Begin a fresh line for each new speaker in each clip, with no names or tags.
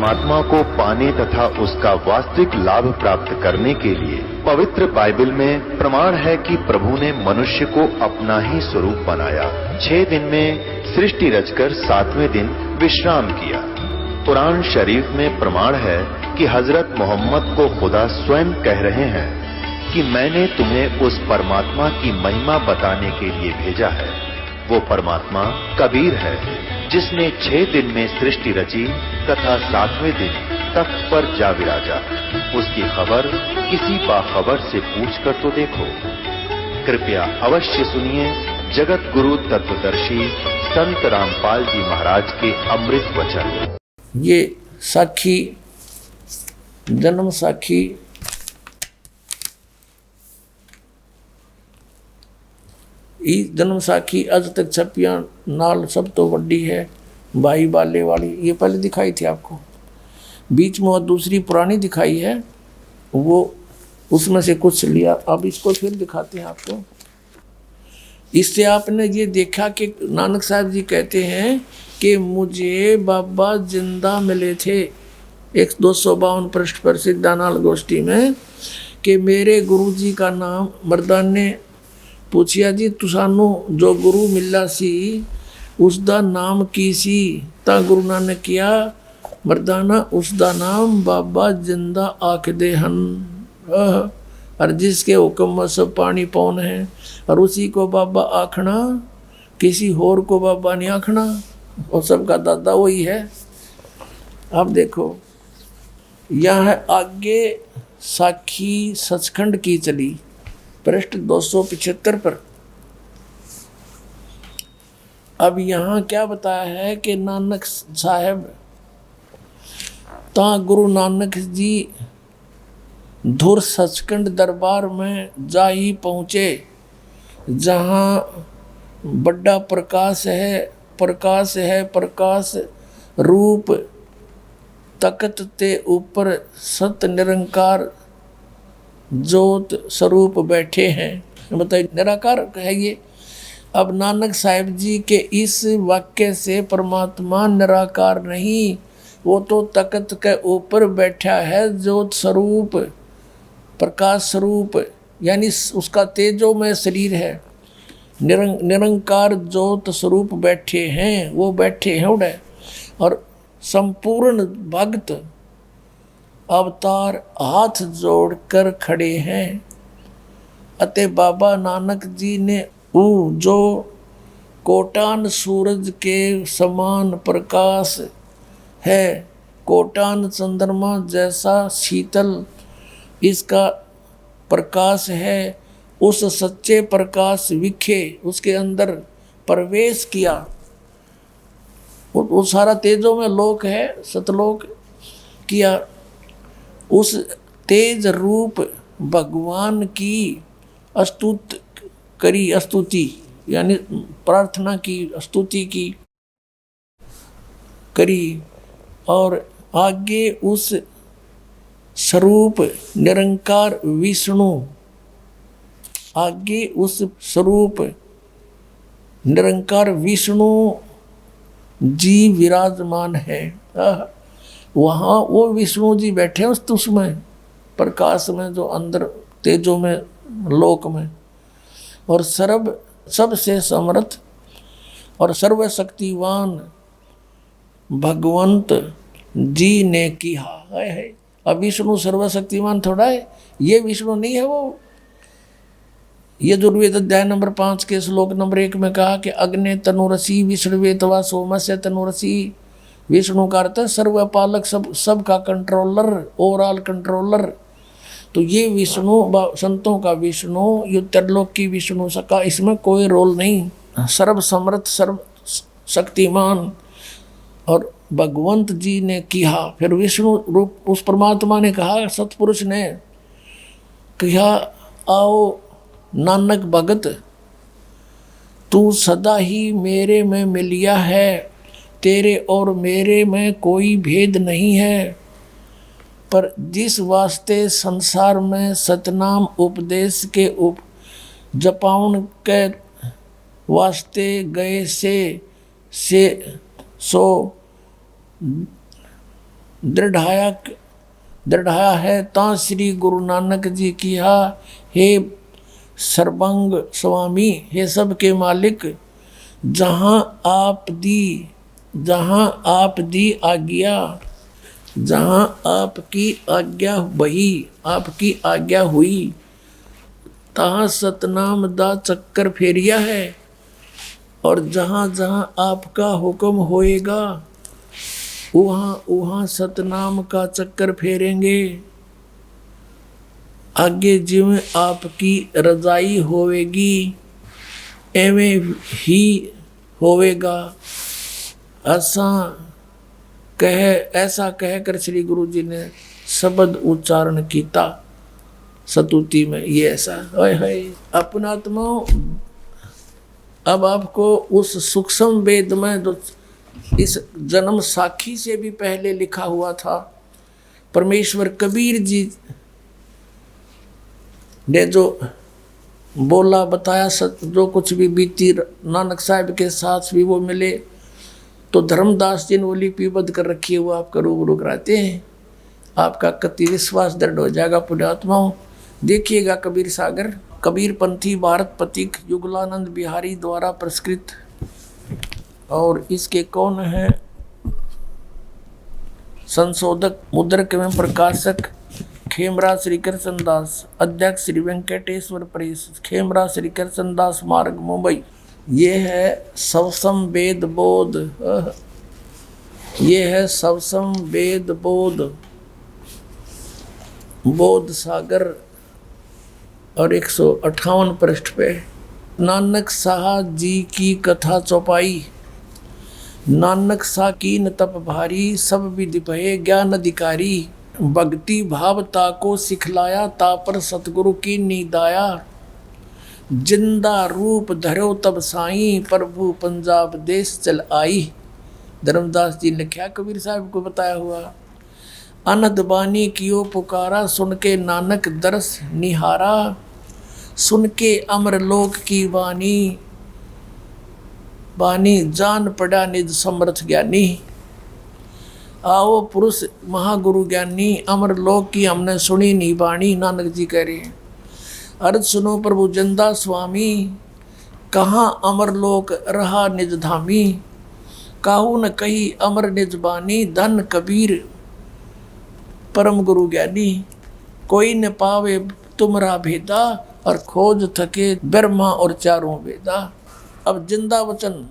परमात्मा को पाने तथा उसका वास्तविक लाभ प्राप्त करने के लिए पवित्र बाइबल में प्रमाण है कि प्रभु ने मनुष्य को अपना ही स्वरूप बनाया। 6 दिन में सृष्टि रचकर 7वें दिन विश्राम किया। कुरान शरीफ में प्रमाण है कि हजरत मोहम्मद को खुदा स्वयं कह रहे हैं कि मैंने तुम्हें उस परमात्मा की महिमा बताने के लिए भेजा है। वो परमात्मा कबीर है जिसने 6 दिन में सृष्टि रची तथा 7वें दिन तख्त पर जा विराजा। उसकी खबर किसी बाखबर से पूछकर तो देखो। कृपया अवश्य सुनिए जगत गुरु तत्वदर्शी संत रामपाल जी महाराज के अमृत वचन।
ये साखी, जन्म साखी जन्म साखी अज तक छपिया नाल सब तो वड्डी है भाई बाले वाली। ये पहले दिखाई थी आपको, बीच में और दूसरी पुरानी दिखाई है, वो उसमें से कुछ लिया। अब इसको फिर दिखाते हैं आपको। इससे आपने ये देखा कि नानक साहब जी कहते हैं कि मुझे बाबा जिंदा मिले थे 252 पृष्ठ पर सिद्धानाल गोष्ठी में, कि मेरे गुरु जी का नाम मर्दान ने पूछिया जी तुसानू जो गुरु मिला सी उसका नाम की सी? ता गुरु नानक किया मर्दाना उसका नाम बाबा जिंदा आख दे हन। और जिसके हुक्म में सब पानी पौन है, और उसी को बाबा आखना, किसी होर को बाबा नहीं आखना, और सबका दादा वही है। अब देखो यह है आगे साखी सचखंड की चली पृष्ठ 275 पर। अब यहाँ क्या बताया है कि नानक साहब ता गुरु नानक जी धुर सचखंड दरबार में जा ही पहुँचे, जहाँ बड़ा प्रकाश है, प्रकाश है, प्रकाश रूप तकत ते ऊपर सत निरंकार ज्योत स्वरूप बैठे हैं। बताइए निराकार है ये। अब नानक साहिब जी के इस वाक्य से परमात्मा निराकार नहीं, वो तो तकत के ऊपर बैठा है, ज्योत स्वरूप, प्रकाश स्वरूप, यानी उसका तेजोमय शरीर है। निरंकार ज्योत स्वरूप बैठे हैं, वो बैठे हैं उड़े। और संपूर्ण भक्त अवतार हाथ जोड़कर खड़े हैं। अते बाबा नानक जी ने जो कोटान सूरज के समान प्रकाश है, कोटान चंद्रमा जैसा शीतल इसका प्रकाश है, उस सच्चे प्रकाश विखे उसके अंदर प्रवेश किया। वो सारा तेजों में लोक है, सतलोक किया। उस तेज रूप भगवान की स्तुति यानी प्रार्थना की, स्तुति की करी। और आगे उस स्वरूप निरंकार विष्णु, आगे उस स्वरूप निरंकार विष्णु जी विराजमान है। वहाँ वो विष्णु जी बैठे उसमें प्रकाश में, जो अंदर तेजों में लोक में। और सबसे समर्थ और सर्वशक्तिवान भगवंत जी ने किया है। अब विष्णु सर्वशक्तिमान थोड़ा है, ये विष्णु नहीं है। वो यजुर्वेद अध्याय नंबर 5 के श्लोक नंबर 1 में कहा कि अग्ने तनुरसी विष्णुवेतवा सोमस्य तनुरसी। विष्णु का अर्थ है सर्वपालक, सब का कंट्रोलर, ओवरऑल कंट्रोलर। तो ये विष्णु संतों का विष्णु, ये त्रिलोक की विष्णु का इसमें कोई रोल नहीं। सर्व समर्थ, सर्व शक्तिमान और भगवंत जी ने किया। फिर विष्णु रूप उस परमात्मा ने कहा, सतपुरुष ने कहा, आओ नानक भगत, तू सदा ही मेरे में मिलिया है, तेरे और मेरे में कोई भेद नहीं है। पर जिस वास्ते संसार में सतनाम उपदेश के जपाउन के वास्ते गए से सो दृढ़ाया है ता श्री गुरु नानक जी किया। हे सर्वंग स्वामी, हे सबके मालिक, जहाँ आप दी आज्ञा, जहाँ आपकी आज्ञा वही आपकी आज्ञा हुई, तहाँ सतनाम दा चक्कर फेरिया है। और जहाँ जहाँ आपका हुक्म होएगा वहाँ सतनाम का चक्कर फेरेंगे। आगे जिवें आपकी रजाई होवेगी एवें ही होवेगा। ऐसा कहकर श्री गुरु जी ने शब्द उच्चारण किया सतुति में। ये ऐसा है अपना आत्मा। अब आपको उस सूक्ष्म वेद में जो इस जन्म साखी से भी पहले लिखा हुआ था, परमेश्वर कबीर जी ने जो बोला बताया, जो कुछ भी बीती नानक साहब के साथ भी वो मिले, तो धर्मदास जी ने वो लिपिबद्ध कर रखी है, वो आपका रूबरू कराते हैं। आपका कति विश्वास दृढ़ हो जाएगा पुण्यात्माओं। देखिएगा कबीर सागर, कबीर पंथी भारत पथिक युगलानंद बिहारी द्वारा पुरस्कृत। और इसके कौन है संशोधक, मुद्रक एवं प्रकाशक खेमराज श्री कृष्ण दास, अध्यक्ष श्री वेंकटेश्वर प्रेस, खेमराज श्री कृष्ण दास मार्ग मुंबई। ये है सवसम वेद बोध, ये है सवसम वेद बोध सागर। और 158 पृष्ठ पे नानक साहा जी की कथा चौपाई। नानक सा कीन तप भारी, सब विधि भये ज्ञान अधिकारी। भक्ति भाव ताको सिखलाया, तापर सतगुरु की नीदाया। जिंदा रूप धरो तब साई, प्रभु पंजाब देश चल आई। धर्मदास जी ने लिखा, कबीर साहब को बताया हुआ। अनद बानी कियो पुकारा, सुन के नानक दरस निहारा। सुन के अमरलोक की बानी, जान पड़ा निज समर्थ ज्ञानी। आओ पुरुष महागुरु ज्ञानी, अमरलोक की हमने सुनी नहीं बाणी। नानक जी कह रहे हैं, अर्ज सुनो प्रभु जिंदा स्वामी, कहाँ अमरलोक रहा निज धामी। काहू न कही अमर निज बानी, धन कबीर परम गुरु ज्ञानी। कोई न पावे तुमरा भेदा, और खोज थके ब्रह्मा और चारों वेदा। अब जिंदा वचन,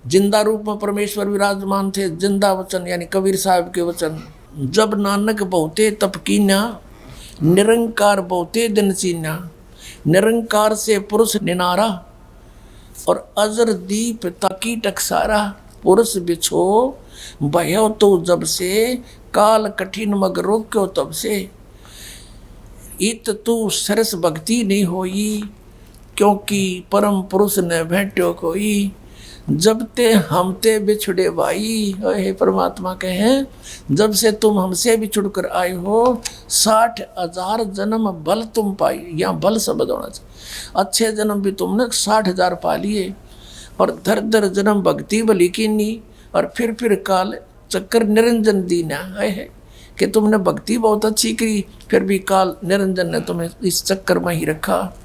जिंदा रूप में परमेश्वर विराजमान थे। जिंदा वचन यानी कबीर साहब के वचन। जब नानक बहुते तप कीन्या, निरंकार बहुते दिन सीन्या। निरंकार से पुरुष निनारा, और अजर दीप ताकी टकसारा। पुरुष बिछो भयो तो जब से, काल कठिन मग रोक्यो तब से। इत तू सरस भक्ति नहीं होई, क्योंकि परम पुरुष ने भेंट्यो कोई। जब ते हमते बिछुड़े भाई, हे परमात्मा कहें, जब से तुम हमसे बिछुड़ कर आए हो, 60,000 जन्म बल तुम पाई। यहाँ बल शब्द होना चाहिए। अच्छे जन्म भी तुमने 60,000 पा लिए, और धर धर जन्म भक्ति बली कीनी, और फिर काल चक्कर निरंजन दीना है कि तुमने भक्ति बहुत अच्छी करी, फिर भी काल निरंजन ने तुम्हें इस चक्कर में ही रखा।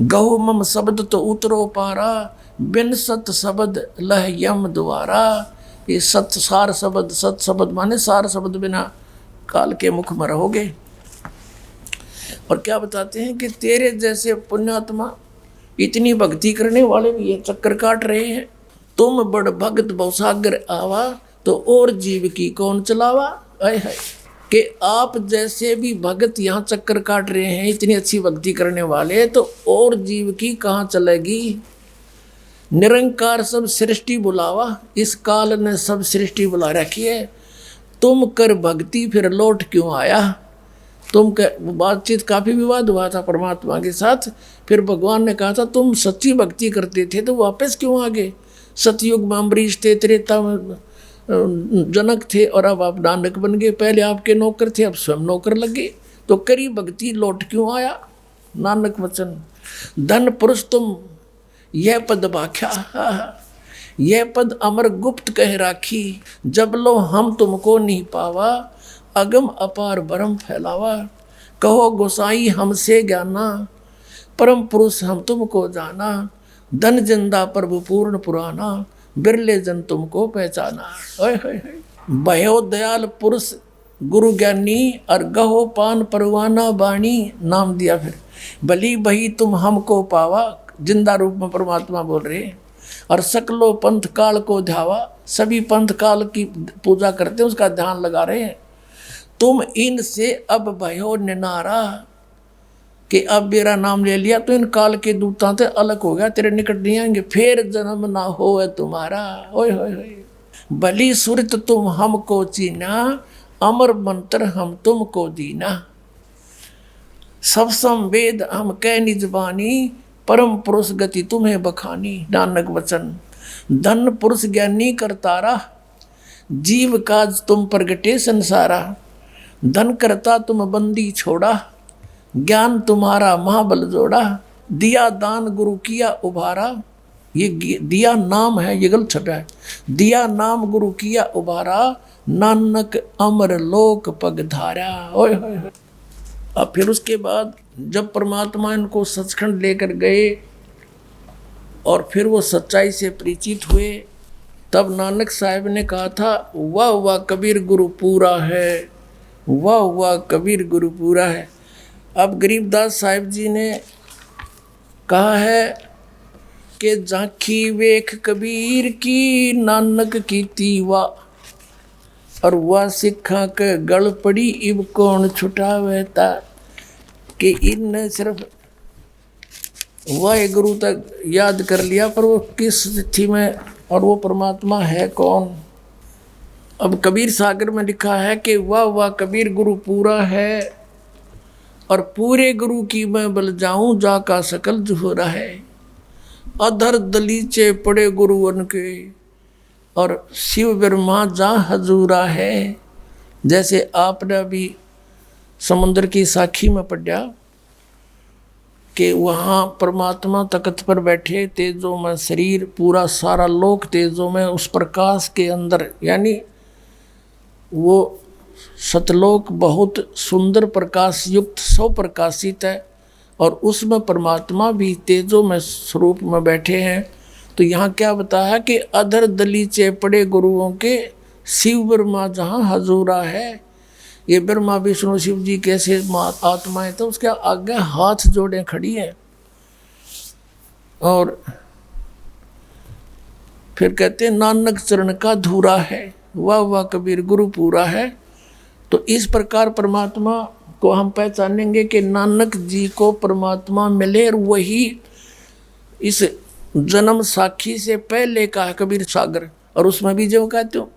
गहु मम शब्द तो उतरो पारा, बिन सत शब्द लह यम द्वारा। ये सत सार शब्द, सत शब्द माने सार शब्द बिना काल के मुख में रहोगे। और क्या बताते हैं कि तेरे जैसे पुण्यात्मा, इतनी भक्ति करने वाले भी ये चक्कर काट रहे हैं। तुम बड़ भगत बहुसागर आवा, तो और जीव की कौन चलावा। आय हाय कि आप जैसे भी भगत यहाँ चक्कर काट रहे हैं, इतनी अच्छी भक्ति करने वाले, तो और जीव की कहाँ चलेगी। निरंकार सब सृष्टि बुलावा, इस काल ने सब सृष्टि बुला रखी है। तुम कर भक्ति फिर लौट क्यों आया। तुम बातचीत काफ़ी विवाद हुआ था परमात्मा के साथ। फिर भगवान ने कहा था तुम सच्ची भक्ति करते थे तो वापस क्यों आ गए। सतयुग में अम्बरीश थे, त्रेता में जनक थे, और अब आप नानक बन गए। पहले आपके नौकर थे, अब स्वयं नौकर लगे, तो करी भक्ति लौट क्यों आया। नानक वचन। धन पुरुष तुम यह पद भाख्या, यह पद अमर गुप्त कह राखी, जब लो हम तुमको नहीं पावा, अगम अपार ब्रह्म फैलावा। कहो गोसाई हमसे ज्ञाना, परम पुरुष हम तुमको जाना, धन जिंदा प्रभु पूर्ण पुराना, बिरले जन तुमको पहचाना। ओए होए होए। भयो दयाल पुरुष गुरु ज्ञानी, और गहो पान परवाना बाणी, नाम दिया फिर। भली बही तुम हमको पावा, जिंदा रूप में परमात्मा बोल रहे हैं। और सकलो पंथ काल को ध्यावा, सभी पंथ काल की पूजा करते हैं, उसका ध्यान लगा रहे हैं। तुम इनसे अब भयो निनारा, कि अब मेरा नाम ले लिया तो इन काल के दूतां से अलग हो गया, तेरे निकट नहीं आएंगे, फिर जन्म ना हो तुम्हारा। ओए होए होए। भली सुरत तुम हमको चीना, अमर मंत्र हम तुमको दीना। सब संवेद हम कह निज बानी, परम पुरुष गति तुम्हें बखानी। नानक वचन धन पुरुष ज्ञानी करतारा, जीव काज तुम प्रगटे संसारा। धन करता तुम बंदी छोड़ा, ज्ञान तुम्हारा महाबल जोड़ा। दिया दान गुरु किया उभारा, ये दिया नाम है, ये गलत छपा है। दिया नाम गुरु किया उभारा, नानक अमर लोक पगधारा। ओए होए होए। अब फिर उसके बाद जब परमात्मा इनको सचखंड लेकर गए और फिर वो सच्चाई से परिचित हुए, तब नानक साहब ने कहा था, वाह वाह कबीर गुरु पूरा है, वाह वाह कबीर गुरु पूरा है। अब गरीबदास साहिब जी ने कहा है कि झांकी वेख कबीर की, नानक की तीवा, और वह सिखा के गल पड़ी, इब कौन छुटावेता। कि इन सिर्फ वाहे गुरु तक याद कर लिया, पर वो किस तिथि में और वो परमात्मा है कौन। अब कबीर सागर में लिखा है कि वाह वाह कबीर गुरु पूरा है, और पूरे गुरु की मैं बल जाऊं, जाका सकल जुहरा है। अधर दलीचे पड़े गुरु उनके, और शिव ब्रह्मा जा हजूरा है। जैसे आपने अभी समुद्र की साखी में पढ़ा कि वहाँ परमात्मा तख्त पर बैठे, तेजों में शरीर, पूरा सारा लोक तेजों में, उस प्रकाश के अंदर, यानी वो सतलोक बहुत सुंदर प्रकाश युक्त स्वप्रकाशित है, और उसमें परमात्मा भी तेजों में स्वरूप में बैठे हैं। तो यहाँ क्या बताया कि अधर दलीचे पड़े गुरुओं के, शिव ब्रह्मा जहाँ हजूरा है। ये ब्रह्मा विष्णु शिव जी कैसे आत्माएं, तो उसके आगे हाथ जोड़े खड़ी हैं। और फिर कहते हैं नानक चरण का धूरा है, वाह वाह कबीर गुरु पूरा है। तो इस प्रकार परमात्मा को हम पहचानेंगे कि नानक जी को परमात्मा मिले, और वही इस जन्म साखी से पहले का है कबीर सागर। और उसमें भी जो कहते हो,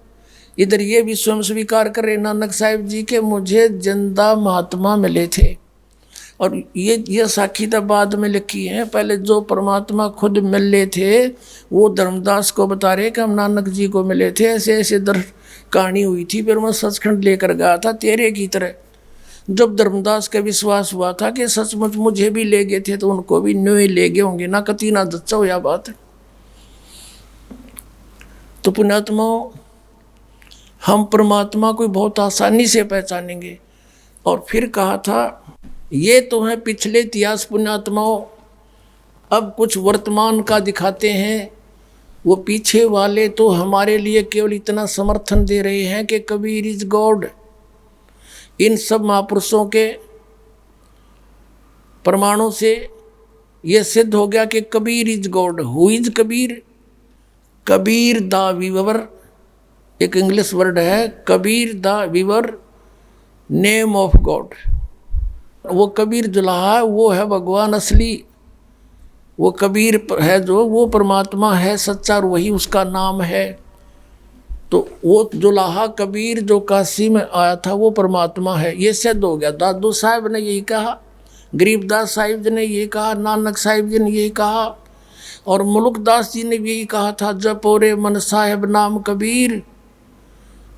इधर ये भी स्वयं स्वीकार करे नानक साहिब जी के मुझे जिंदा महात्मा मिले थे। और ये साखी तो बाद में लिखी है, पहले जो परमात्मा खुद मिले थे वो धर्मदास को बता रहे कि हम नानक जी को मिले थे, ऐसे ऐसे कहानी हुई थी। फिर मैं सचखंड लेकर गया था तेरे की तरह। जब धर्मदास का विश्वास हुआ था कि सचमुच मुझे भी ले गए थे, तो उनको भी न्यू ही ले गए होंगे ना, कती ना दच्चा हो या बात। तो पुण्यात्माओं, हम परमात्मा को बहुत आसानी से पहचानेंगे। और फिर कहा था, ये तो है पिछले इतिहास पुण्यात्माओं, अब कुछ वर्तमान का दिखाते हैं। वो पीछे वाले तो हमारे लिए केवल इतना समर्थन दे रहे हैं कि कबीर इज गॉड। इन सब महापुरुषों के प्रमाणों से यह सिद्ध हो गया कि Kabir is God. Who is Kabir? Kabir the weaver, एक इंग्लिश वर्ड है, Kabir the weaver, name of God. वो कबीर जुलाहा, वो है भगवान असली। वो कबीर है जो, वो परमात्मा है सच्चा, और वही उसका नाम है। तो वो जुलाहा कबीर जो काशी में आया था वो परमात्मा है, ये सिद्ध हो गया। दादू साहब ने यही कहा, गरीबदास साहिब जी ने यही कहा, नानक साहिब जी ने यही कहा, और मुल्कदास जी ने भी यही कहा था, जप ओरे मन साहेब नाम कबीर,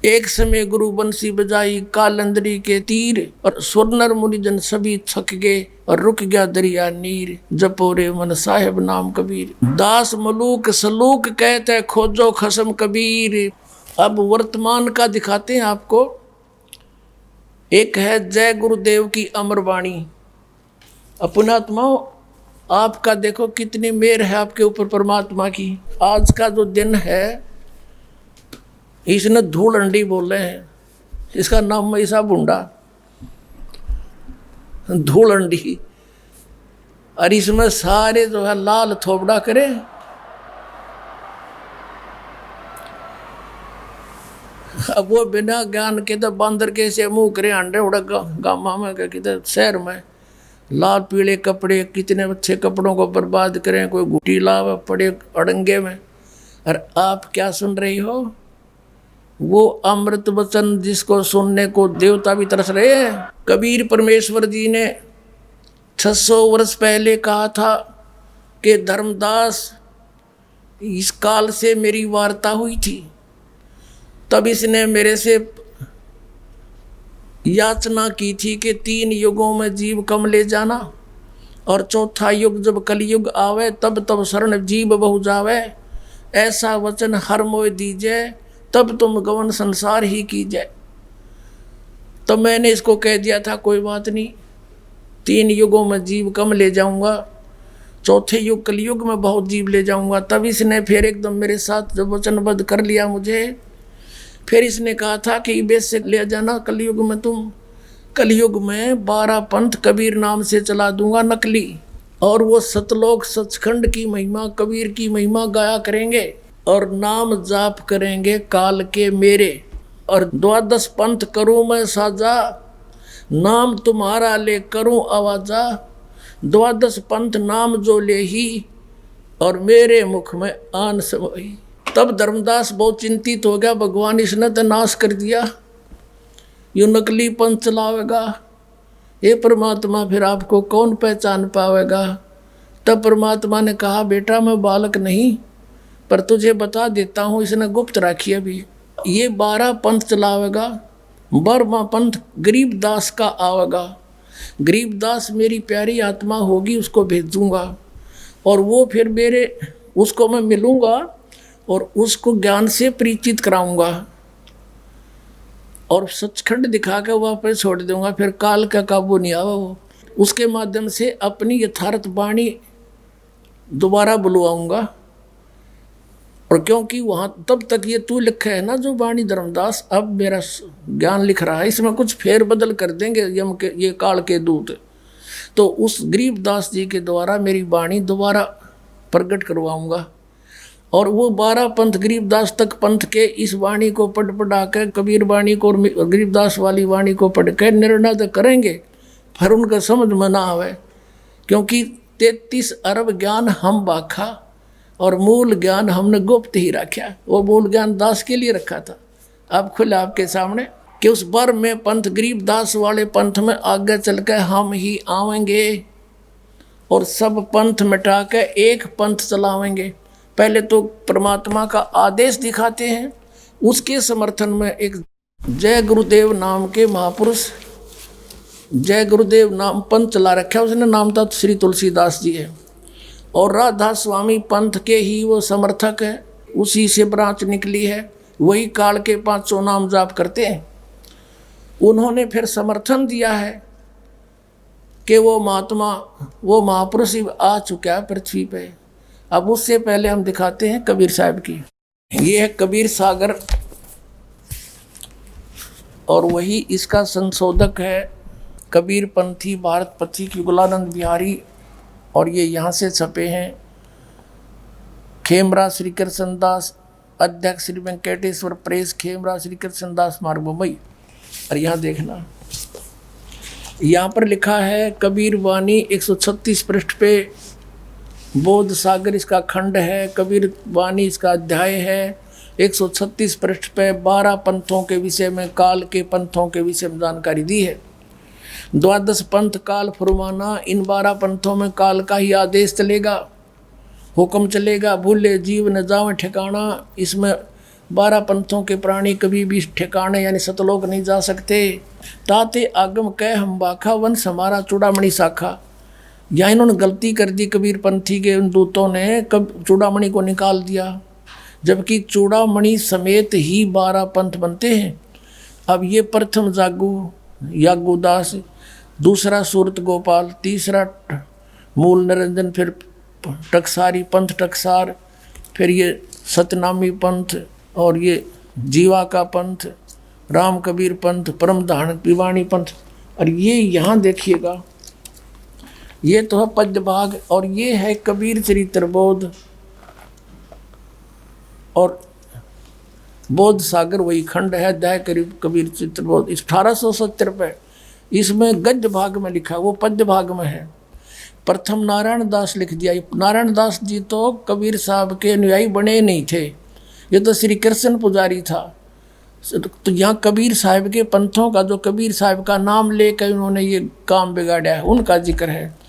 एक समय गुरु बंसी बजाई कालंदरी के तीर, और स्वर्णर मुनिजन सभी थक गए और रुक गया दरिया नीर। जपो रे मन साहेब नाम कबीर, दास मलूक सलूक कहते खोजो खसम कबीर। अब वर्तमान का दिखाते हैं आपको। एक है जय गुरुदेव की अमर वाणी। अपने आत्माओं, आपका देखो कितनी मेहर है आपके ऊपर परमात्मा की। आज का जो दिन है इसने धूल अंडी बोले हैं, इसका नाम ऐसा बुंडा धूल अंडी, और इसमें सारे जो है लाल थोपड़ा करे। अब वो बिना ज्ञान के तो बंदर के से मुंह करे अंडे उड़ा गामा में किधर शहर में लाल पीले कपड़े, कितने अच्छे कपड़ों को बर्बाद करें, कोई गुटी लाव पड़े अड़ंगे में। और आप क्या सुन रही हो? वो अमृत वचन जिसको सुनने को देवता भी तरस रहे हैं। कबीर परमेश्वर जी ने 600 वर्ष पहले कहा था कि धर्मदास इस काल से मेरी वार्ता हुई थी, तब इसने मेरे से याचना की थी कि 3 युगों में जीव कम ले जाना, और चौथा युग जब कलयुग आवे तब तब शरण जीव बहु जावे। ऐसा वचन हर मोय दीजिए, तब तुम गवन संसार ही कीजिए। तो मैंने इसको कह दिया था कोई बात नहीं, 3 युगों में जीव कम ले जाऊंगा, चौथे युग कलयुग में बहुत जीव ले जाऊंगा। तब इसने फिर एकदम मेरे साथ जब वचनबद्ध कर लिया मुझे, फिर इसने कहा था कि बेस से ले जाना कलयुग में तुम। कलयुग में 12 पंथ कबीर नाम से चला दूंगा नकली, और वो सतलोक सचखंड की महिमा, कबीर की महिमा गाया करेंगे और नाम जाप करेंगे काल के मेरे। और 12 पंथ करूं मैं साजा, नाम तुम्हारा ले करूं आवाजा। 12 पंथ नाम जो ले ही, और मेरे मुख में आन समाई। तब धर्मदास बहुत चिंतित हो गया, भगवान इसने तो नाश कर दिया, यूं नकली पंथ चलावेगा, ये परमात्मा फिर आपको कौन पहचान पावेगा। तब परमात्मा ने कहा बेटा मैं बालक नहीं, पर तुझे बता देता हूँ, इसने गुप्त रखी अभी। ये 12 पंथ चलावेगा, 12वां पंथ गरीबदास का आवेगा। गरीबदास मेरी प्यारी आत्मा होगी, उसको भेजूंगा, और वो फिर मेरे उसको मैं मिलूंगा और उसको ज्ञान से परिचित कराऊंगा, और सचखंड दिखा के वापस छोड़ दूंगा। फिर काल का काबू नहीं आवा वो। उसके माध्यम से अपनी यथार्थ वाणी दोबारा बुलवाऊंगा। और क्योंकि वहाँ तब तक ये तू लिखा है ना जो वाणी धर्मदास, अब मेरा ज्ञान लिख रहा है, इसमें कुछ फेर बदल कर देंगे यम के ये काल के दूत। तो उस गरीबदास जी के द्वारा मेरी वाणी दोबारा प्रकट करवाऊंगा, और वो 12 पंथ गरीबदास तक पंथ के इस वाणी को पढ़ा कर, कबीर वाणी को और गरीबदास वाली वाणी को पढ़ कर निर्णय तो करेंगे, पर उनका समझ में ना आवे। क्योंकि 33 अरब ज्ञान हम बाखा, और मूल ज्ञान हमने गुप्त ही रखा। वो मूल ज्ञान दास के लिए रखा था। अब खुला आपके सामने कि उस बार में पंथ गरीबदास वाले पंथ में आगे चल कर हम ही आवेंगे, और सब पंथ मिटा के एक पंथ चलावेंगे। पहले तो परमात्मा का आदेश दिखाते हैं, उसके समर्थन में एक जय गुरुदेव नाम के महापुरुष, जय गुरुदेव नाम पंथ चला रखा है उसने, नाम था श्री तुलसीदास जी है, और राधा स्वामी पंथ के ही वो समर्थक है, उसी से ब्रांच निकली है, वही काल के 500 नाम जाप करते हैं। उन्होंने फिर समर्थन दिया है कि वो महात्मा, वो महापुरुष आ चुका है पृथ्वी पे। अब उससे पहले हम दिखाते हैं कबीर साहब की। ये है कबीर सागर, और वही इसका संशोधक है कबीर पंथी भारत पथिक युगलानंद बिहारी, और ये यहाँ से छपे हैं। खेमरा श्री कृष्णदास, अध्यक्ष श्री वेंकटेश्वर प्रेस, खेमरा श्री कृष्णदास मार्ग मुंबई। और यहाँ देखना, यहाँ पर लिखा है कबीर वाणी 136 पृष्ठ पे, बोध सागर इसका खंड है, कबीर वाणी इसका अध्याय है। 136 पृष्ठ पे 12 पंथों के विषय में, काल के पंथों के विषय में जानकारी दी है। 12 पंथ काल फरमाना, इन 12 पंथों में काल का ही आदेश चलेगा, हुक्म चलेगा। भूले जीव न जावे ठिकाना, इसमें 12 पंथों के प्राणी कभी भी ठिकाने यानी सतलोक नहीं जा सकते। ताते आगम कह हम बाखा वंश हमारा चूड़ामणि शाखा। या इन्होंने गलती कर दी कबीर पंथी के उन दूतों ने, कब चूड़ामणि को निकाल दिया, जबकि चूड़ामणि समेत ही 12 पंथ बनते हैं। अब ये प्रथम यागुदास, दूसरा सूरत गोपाल, तीसरा मूल निरंजन, फिर टकसारी पंथ टकसार, फिर ये सतनामी पंथ और ये जीवा का पंथ, राम कबीर पंथ, परम धारण पिवाणी पंथ। और ये यहाँ देखिएगा, ये तो है पद्य भाग और ये है कबीर चरित्र बोध और बोध सागर वही खंड है, अध्याय कबीर चरित्र बोध 1870 पे। इसमें गद्य भाग में लिखा, वो पद्य भाग में है। प्रथम नारायण दास लिख दिया। नारायण दास जी तो कबीर साहब के अनुयायी बने नहीं थे, ये तो श्री कृष्ण पुजारी था। तो यहाँ कबीर साहब के पंथों का, जो कबीर साहब का नाम लेकर उन्होंने ये काम बिगाड़ा है, उनका जिक्र है।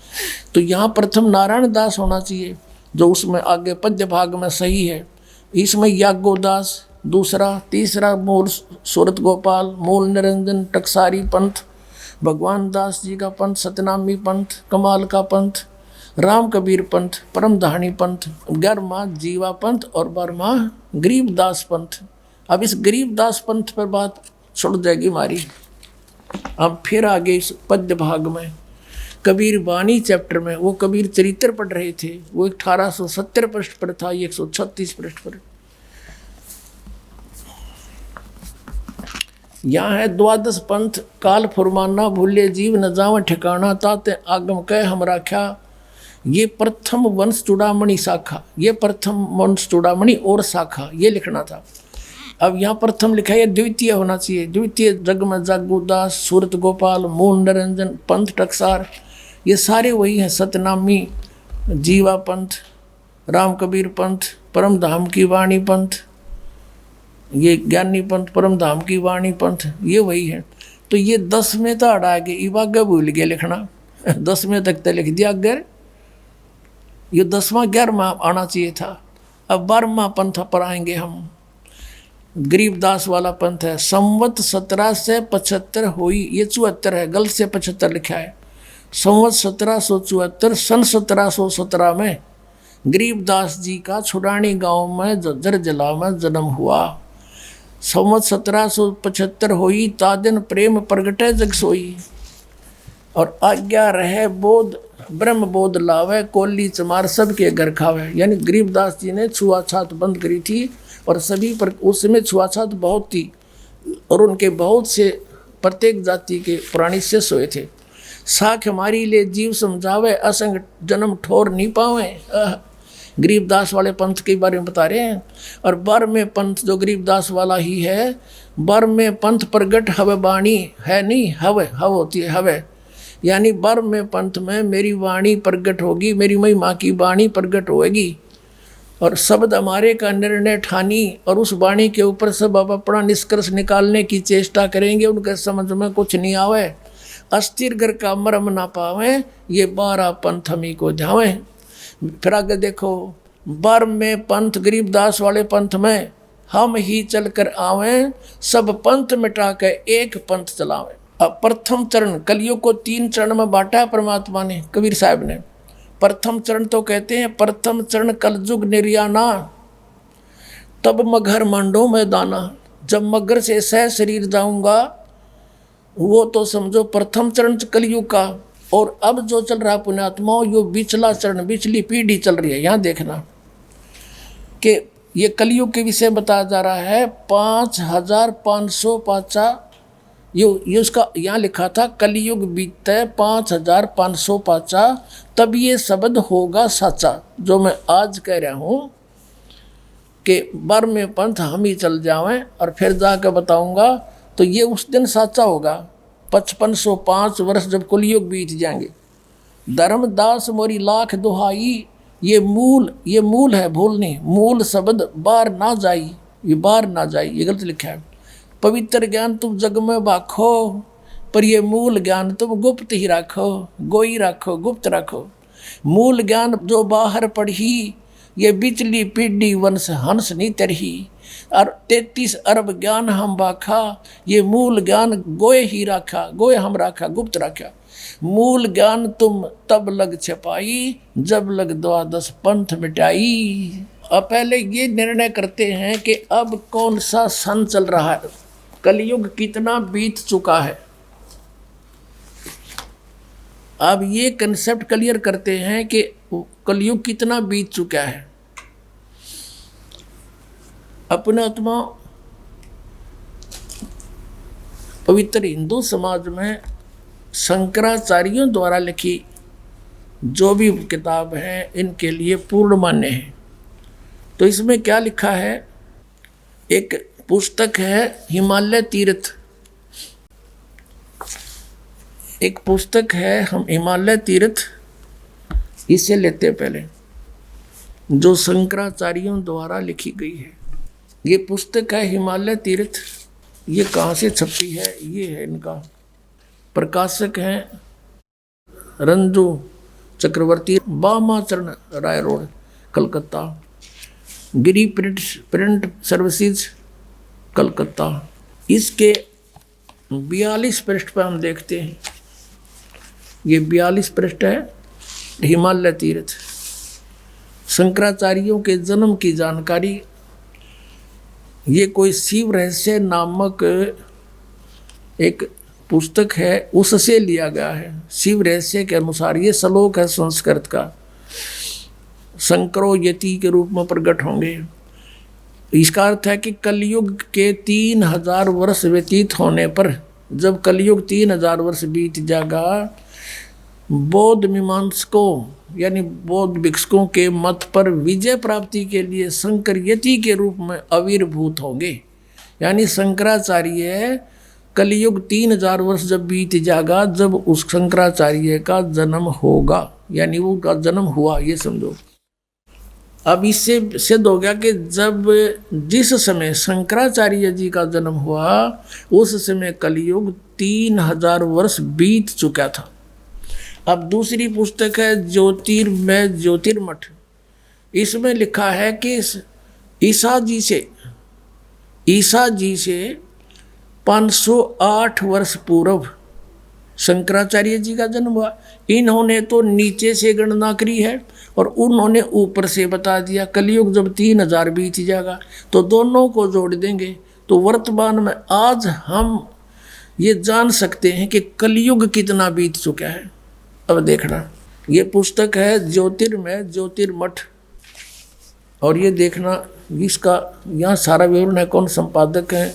तो यहाँ प्रथम नारायण दास होना चाहिए, जो उसमें आगे पद्य भाग में सही है। इसमें याज्ञोदास दूसरा, तीसरा मूल सूरत गोपाल, मूल निरंजन, टकसारी पंथ, भगवान दास जी का पंथ, सतनामी पंथ, कमाल का पंथ, राम कबीर पंथ, परम धारणी पंथ, 11वां जीवा पंथ और 12वां गरीबदास पंथ। अब इस गरीबदास पंथ पर बात छुड़ जाएगी हमारी। अब फिर आगे इस पद्य भाग में कबीर वाणी चैप्टर में वो कबीर चरित्र पढ़ रहे थे, वो 1870 पृष्ठ पर था, 136 पृष्ठ पर। यहाँ है 12 पंथ काल फुरमाना, भूले जीव न जाव ठिकाना, ताते आगम कह हम राख्या। ये प्रथम वंश चूड़ामणि शाखा, ये प्रथम वंश चूड़ामणि और शाखा, ये लिखना था। अब यहाँ प्रथम लिखा है, द्वितीय होना चाहिए। द्वितीय जग में जागुदास, सूरत गोपाल, मूल निरंजन, पंथ टकसार, ये सारे वही हैं। सतनामी, जीवा पंथ, राम कबीर पंथ, परम धाम की वाणी पंथ, ये ज्ञानी पंथ, परम धाम की वाणी पंथ, ये वही है। तो ये 10 में तो हटा के इवाग भूल गया लिखना, 10 में तक तो लिख दिया। अगर ये 10वां 11वां आना चाहिए था। अब 12वां पंथ पर आएंगे हम। गरीबदास वाला पंथ है। संवत 1775 हुई, ये 74 है, गलत से 75 लिखा है। संवत 1774 सन 1717 में गरीबदास जी का छुड़ानी गांव में जज्जर जिला में जन्म हुआ। संवत 1775 हुई, तादिन प्रेम प्रगटे जग सोई, और आज्ञा रहे बोध ब्रह्म बोध लावे, कोली चमार सबके घर खावे। यानी गरीबदास जी ने छुआछात बंद करी थी और सभी पर उस समय छुआछात बहुत थी और उनके बहुत से प्रत्येक जाति के प्राणी शेष हुए थे। साख हमारी ले जीव समझावे, असंग जन्म ठोर नहीं पावे। गरीबदास वाले पंथ के बारे में बता रहे हैं। और बर में पंथ जो गरीबदास वाला ही है, बर में पंथ प्रगट हवे वाणी है, नहीं हवे हव होती है हवे, यानी बर में पंथ में मेरी वाणी प्रगट होगी, मेरी महिमा की वाणी प्रगट होएगी और शब्द हमारे का निर्णय ठानी, और उस वाणी के ऊपर सब अब अपना निष्कर्ष निकालने की चेष्टा करेंगे। उनके समझ में कुछ नहीं आवे, अस्थिर घर का मरम ना पावे, ये 12 पंथ हमी को जावे। फिर आगे देखो, बर में पंथ गरीबदास वाले पंथ में हम ही चल कर आवें, सब पंथ मिटा के एक पंथ चलावें। अब प्रथम चरण, कलयुग को 3 चरण में बांटा है परमात्मा ने, कबीर साहब ने। प्रथम चरण तो कहते हैं प्रथम चरण कलयुग निर्याना, तब मगर मांडो में दाना। जब मगर से सह शरीर जाऊंगा, वो तो समझो प्रथम चरण कलयुग का। और अब जो चल रहा पुण्यात्माओं, यो बिचला चरण, बिचली पीढ़ी चल रही है। यहाँ देखना कि ये कलयुग के विषय बताया जा रहा है। 5505 ये उसका यहाँ लिखा था, कलयुग बीते 5505 तब ये शब्द होगा साचा। जो मैं आज कह रहा हूँ कि बर में पंथ हम ही चल जावें और फिर जाकर बताऊंगा, तो ये उस दिन साचा होगा। 5505 वर्ष जब कलयुग बीत जाएंगे। धर्मदास मोरी लाख दुहाई, ये मूल है, भूल नहीं। मूल शब्द बार ना जाई, ये बार ना जाई, ये गलत लिखा है। पवित्र ज्ञान तुम जग में बाखो, पर ये मूल ज्ञान तुम गुप्त ही रखो, गोई रखो, गुप्त रखो। मूल ज्ञान जो बाहर पढ़ी, ये बिचली पीढ़ी वंश हंस नहीं तरही, और 33 अरब ज्ञान हम बाखा, ये मूल ज्ञान गोए ही राखा, गोए हम राखा, गुप्त राखा। मूल ज्ञान तुम तब लग छपाई, जब लग द्वादश पंथ मिटाई। अब पहले ये निर्णय करते हैं कि अब कौन सा सन चल रहा है, कलयुग कितना बीत चुका है। अब ये कंसेप्ट क्लियर करते हैं कि कलयुग कितना बीत चुका है। अपने आत्मा पवित्र हिंदू समाज में शंकराचार्यों द्वारा लिखी जो भी किताब है इनके लिए पूर्ण मान्य है। तो इसमें क्या लिखा है, एक पुस्तक है हिमालय तीर्थ, एक पुस्तक है हम हिमालय तीर्थ, इसे लेते हैं पहले, जो शंकराचार्यों द्वारा लिखी गई है। ये पुस्तक है हिमालय तीर्थ। ये कहाँ से छपी है, ये है इनका प्रकाशक हैं रंजू चक्रवर्ती, बामाचरण राय रोड, कलकत्ता। गिरी प्रिंट सर्विसेज, कलकत्ता। इसके 42 पृष्ठ पर हम देखते हैं, ये 42 पृष्ठ है हिमालय तीर्थ, शंकराचार्यों के जन्म की जानकारी। ये कोई शिव रहस्य नामक एक पुस्तक है, उससे लिया गया है। शिव रहस्य के अनुसार ये श्लोक है संस्कृत का, शंकरो यति के रूप में प्रकट होंगे। इसका अर्थ है कि कलयुग के 3000 वर्ष व्यतीत होने पर, जब कलयुग 3000 वर्ष बीत जाएगा, बौद्ध मीमांसकों यानी बौद्ध भिक्षुकों के मत पर विजय प्राप्ति के लिए शंकर यति के रूप में आविर्भूत होंगे। यानी शंकराचार्य कलयुग 3000 वर्ष जब बीत जाएगा, जब उस शंकराचार्य का जन्म होगा, यानी वो का जन्म हुआ, ये समझो। अब इससे सिद्ध हो गया कि जब जिस समय शंकराचार्य जी का जन्म हुआ उस समय कलयुग 3000 वर्ष बीत चुका था। अब दूसरी पुस्तक है ज्योतिर्मय ज्योतिर्मठ। इसमें लिखा है कि ईसा जी से 508 वर्ष पूर्व शंकराचार्य जी का जन्म हुआ। इन्होंने तो नीचे से गणना करी है और उन्होंने ऊपर से बता दिया। कलयुग जब 3000 बीत जाएगा तो दोनों को जोड़ देंगे, तो वर्तमान में आज हम ये जान सकते हैं कि कलयुग कितना बीत चुका है। अब देखना, ये पुस्तक है ज्योतिर्मय ज्योतिर्मठ, और ये देखना इसका यहाँ सारा विवरण है, कौन संपादक है।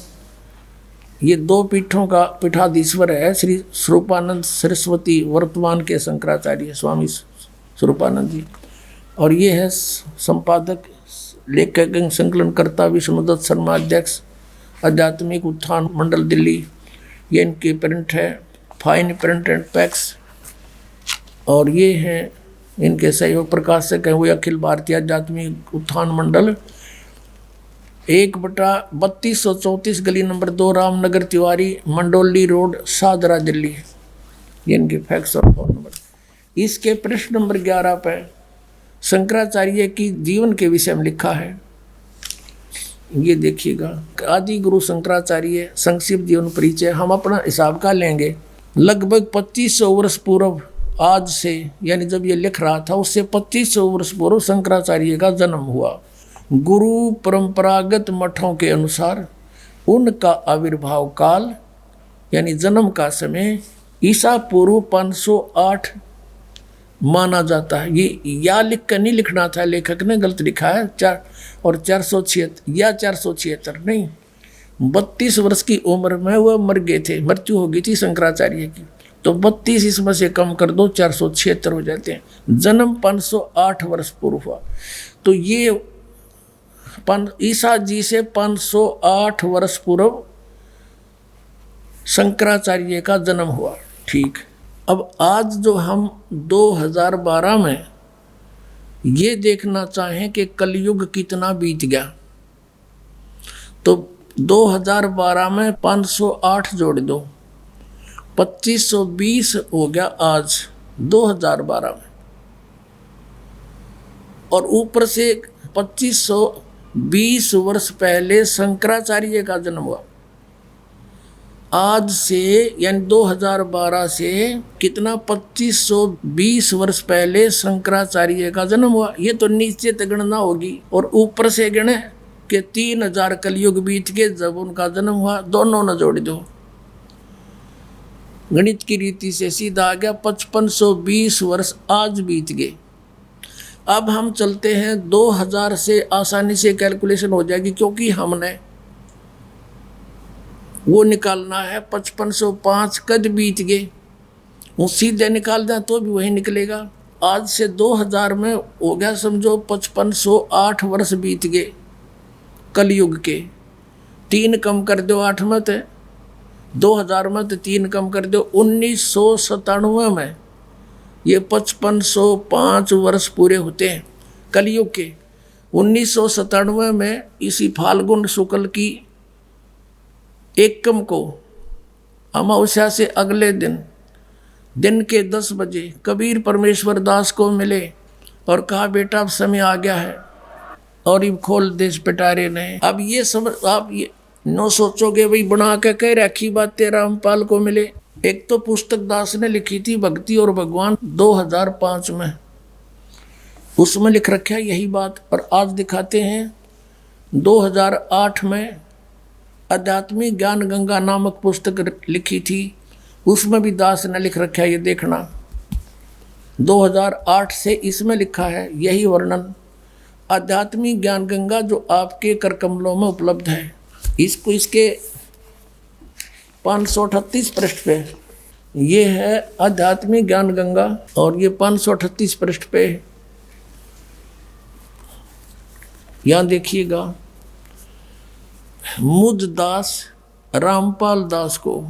ये 2 पीठों का पीठाधीश्वर है श्री स्वरूपानंद सरस्वती, वर्तमान के शंकराचार्य स्वामी स्वरूपानंद जी, और ये है संपादक लेखक संकलनकर्ता विष्णुदत्त शर्मा, अध्यक्ष आध्यात्मिक उत्थान मंडल दिल्ली। ये इनकी प्रिंट है, फाइन प्रिंट एंड पैक्स। और ये हैं इनके सहयोग प्रकाशक हैं, वो अखिल भारतीय आध्यात्मिक उत्थान मंडल, 1/3234 गली नंबर 2, रामनगर तिवारी, मंडोली रोड, शाहदरा, दिल्ली। ये इनके फैक्स और फोन नंबर। इसके पृष्ठ नंबर 11 पर शंकराचार्य की जीवन के विषय में लिखा है, ये देखिएगा। आदि गुरु शंकराचार्य संक्षिप्त जीवन परिचय। हम अपना हिसाब का लेंगे, लगभग 2500 वर्ष पूर्व आज से, यानी जब ये लिख रहा था उससे 2500 वर्ष पूर्व शंकराचार्य का जन्म हुआ। गुरु परंपरागत मठों के अनुसार उनका आविर्भाव काल यानी जन्म का समय ईसा पूर्व 508 माना जाता है। ये या लिख कर नहीं लिखना था, लेखक ने गलत लिखा है, 476 या 476 नहीं, 32 वर्ष की उम्र में वह मर गए थे, मृत्यु हो गई थी शंकराचार्य की। तो 32 इसमें से कम कर दो, 476 हो जाते हैं। जन्म 508 वर्ष पूर्व हुआ। तो ये ईसा जी से 508 वर्ष पूर्व शंकराचार्य का जन्म हुआ। ठीक, अब आज जो हम 2012 में ये देखना चाहें कि कलयुग कितना बीत गया, तो 2012 में 508 जोड़ दो, 2520 हो गया आज 2012 में, और ऊपर से 2520 वर्ष पहले शंकराचार्य का जन्म हुआ। आज से यानी 2012 से कितना 2520 वर्ष पहले शंकराचार्य का जन्म हुआ। ये तो निश्चित गणना होगी। और ऊपर से गणे कि 3000 कलयुग बीत के जब उनका जन्म हुआ, दोनों न जोड़ दो। गणित की रीति से सीधा आ गया 5520 वर्ष आज बीत गए। अब हम चलते हैं 2000 से, आसानी से कैलकुलेशन हो जाएगी, क्योंकि हमने वो निकालना है 5505 कद बीत गए। वो सीधे निकाल दें तो भी वही निकलेगा। आज से 2000 में हो गया समझो 5508 वर्ष बीत गए कलयुग के। 3 कम कर दो 8 में, तो 2000 में तो 3 कम कर दो 1997 में ये 5505 वर्ष पूरे होते हैं कलयुग के। 1997 में इसी फाल्गुन शुक्ल की एकम को अमावस्या से अगले दिन के 10 बजे कबीर परमेश्वर दास को मिले और कहा बेटा अब समय आ गया है और ये खोल देश पिटारे ने। अब ये समझ आप ये न सोचोगे भाई बना के कह रखी बात रामपाल को मिले। एक तो पुस्तक दास ने लिखी थी भक्ति और भगवान 2005 में, उसमें लिख रखा है यही बात। और आज दिखाते हैं 2008 में आध्यात्मिक ज्ञान गंगा नामक पुस्तक लिखी थी, उसमें भी दास ने लिख रखा है। ये देखना 2008 से इसमें लिखा है यही वर्णन। आध्यात्मिक ज्ञान गंगा जो आपके कर कमलों में उपलब्ध है, इसको इसके 538 पृष्ठ पे ये है आध्यात्मिक ज्ञान गंगा, और ये 538 पृष्ठ पे यहाँ देखिएगा। मुझ दास रामपाल दास को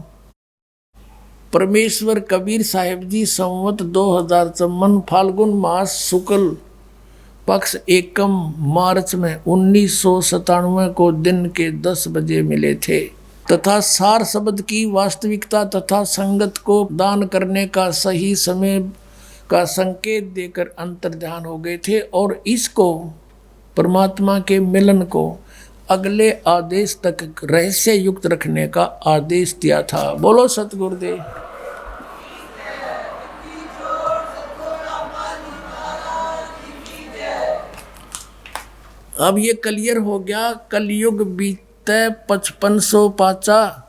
परमेश्वर कबीर साहिब जी संवत 2054 फाल्गुन मास शुक्ल पक्ष एकम मार्च में 1997 को दिन के 10 बजे मिले थे तथा सार शब्द की वास्तविकता तथा संगत को दान करने का सही समय का संकेत देकर अंतर्ध्यान हो गए थे और इसको परमात्मा के मिलन को अगले आदेश तक रहस्य युक्त रखने का आदेश दिया था। बोलो सतगुरुदेव। अब ये क्लियर हो गया। कलयुग बीते 5505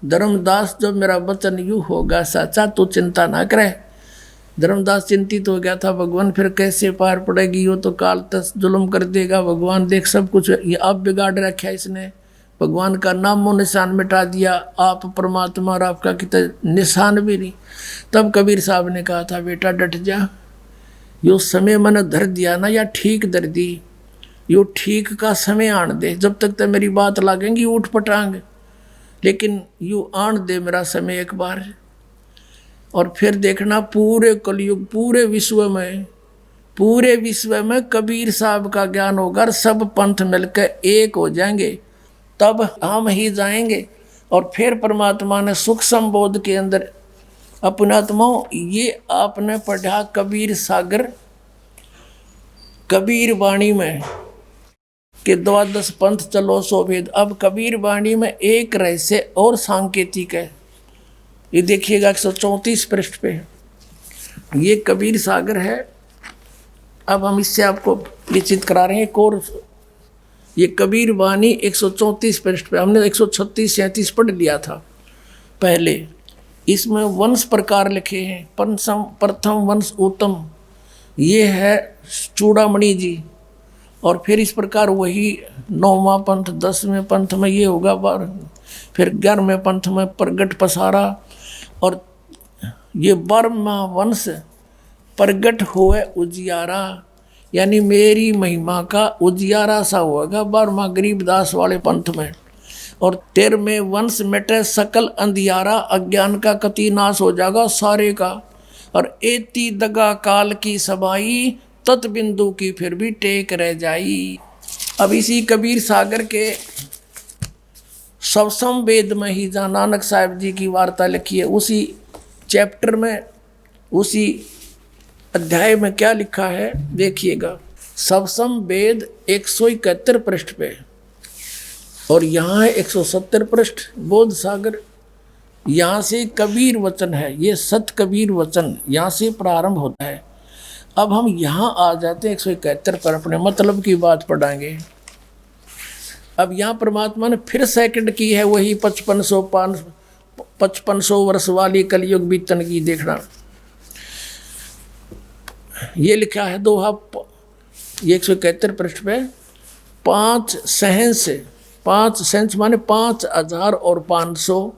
धर्मदास जो मेरा वचन यू होगा साचा, तो चिंता ना करे। धर्मदास चिंतित हो गया था, भगवान फिर कैसे पार पड़ेगी, वो तो काल तक जुल्म कर देगा। भगवान देख सब कुछ ये आप बिगाड़ रखा है इसने, भगवान का नामो निशान मिटा दिया। आप परमात्मा और आपका कितना निशान भी नहीं। तब कबीर साहब ने कहा था बेटा डट जा, यो समय मैंने धर दिया ना या ठीक धर दी, यो ठीक का समय आन दे। जब तक तो मेरी बात लागेंगी उठ पटांग, लेकिन यू आन दे मेरा समय एक बार। और फिर देखना पूरे कलयुग पूरे विश्व में कबीर साहब का ज्ञान होगा, सब पंथ मिलकर एक हो जाएंगे, तब हम ही जाएंगे। और फिर परमात्मा ने सुख संबोध के अंदर अपने आत्माओं, ये आपने पढ़ा कबीर सागर कबीर वाणी में कि 12 पंथ चलो सो भेद। अब कबीर वाणी में एक रहस्य और सांकेतिक है, ये देखिएगा 134 पृष्ठ पे ये कबीर सागर है। अब हम इससे आपको परिचित करा रहे हैं एक और। ये कबीर वाणी 134 पृष्ठ पे, हमने 136-37 पढ़ लिया था पहले। इसमें वंश प्रकार लिखे हैं। प्रथम वंश उत्तम, ये है चूड़ामणि जी। और फिर इस प्रकार वही 9वां पंथ, 10वें पंथ में ये होगा, फिर 11वें पंथ में प्रगट पसारा। और ये 12वां वंश प्रगट हुए उजियारा, यानी मेरी महिमा का उजियारा सा होगा 12वां गरीबदास वाले पंथ में। और 13वें वंश मिटे सकल अंधियारा, अज्ञान का कति नाश हो जाएगा सारे का। और एती दगा काल की सबाई, तत् बिंदु की फिर भी टेक रह जाई। अब इसी कबीर सागर के सवसम वेद में ही जहाँ नानक साहब जी की वार्ता लिखी है, उसी चैप्टर में उसी अध्याय में क्या लिखा है देखिएगा। सबसम वेद 171 पृष्ठ पे, और यहाँ है 170 पृष्ठ बोध सागर। यहाँ से कबीर वचन है, ये सत कबीर वचन यहाँ से प्रारंभ होता है। अब हम यहाँ आ जाते हैं 171 पर, अपने मतलब की बात पढ़ाएंगे। अब यहाँ परमात्मा ने फिर सेकंड की है वही 5500 वर्ष वाली कलयुग बीतन की। देखना ये लिखा है दोहा, ये 171 पृष्ठ पे, 5 सहंस, 5 सहंस माने 5000 और 500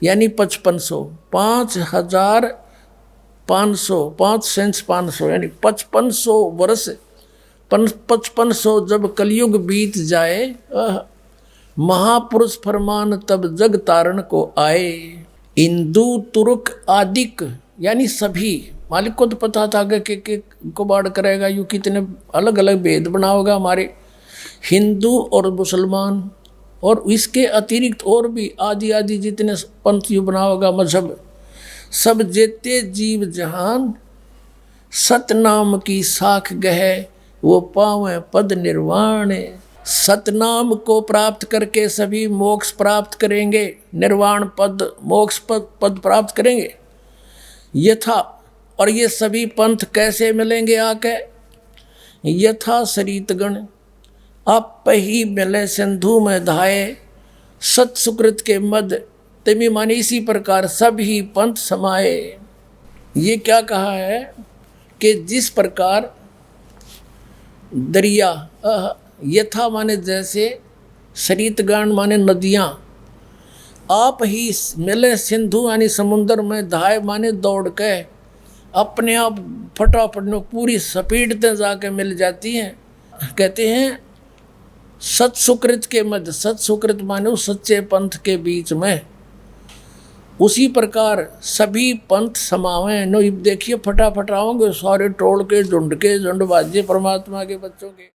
यानी 5500, 5500, 5 सहंस 500 यानी 5500 वर्ष, 5500 जब कलयुग बीत जाए, महापुरुष फरमान तब जग तारण को आए। हिंदू तुर्क आदिक यानी सभी, मालिक को तो पता था कि कबाड़ करेगा, यूँ कितने अलग अलग भेद बनाओगा हमारे हिंदू और मुसलमान, और इसके अतिरिक्त और भी आदि आदि जितने पंथ यू बनाओगा मजहब, सब जेते जीव जहान सतनाम की साख गहे वो पावे पद निर्वाण। सतनाम को प्राप्त करके सभी मोक्ष प्राप्त करेंगे, निर्वाण पद मोक्ष पद प्राप्त करेंगे यथा। और ये सभी पंथ कैसे मिलेंगे आके, यथा सरितगण आप ही मिले सिंधु में धाये, सत सुकृत के मद तिमि माने इसी प्रकार सभी पंथ समाये। ये क्या कहा है कि जिस प्रकार दरिया, यथा माने जैसे, सरितगण माने नदियाँ, आप ही मिले सिंधु यानी समुद्र में, धाय माने दौड़ के अपने आप फटाफट में पूरी स्पीड से जाके मिल जाती हैं। कहते हैं सत सुकृत के मध्य, सत सुकृत माने उस सच्चे पंथ के बीच में, उसी प्रकार सभी पंथ समावे। नो देखिए फटाफट आओगे सारे टोल के झुंड बाजे परमात्मा के बच्चों के।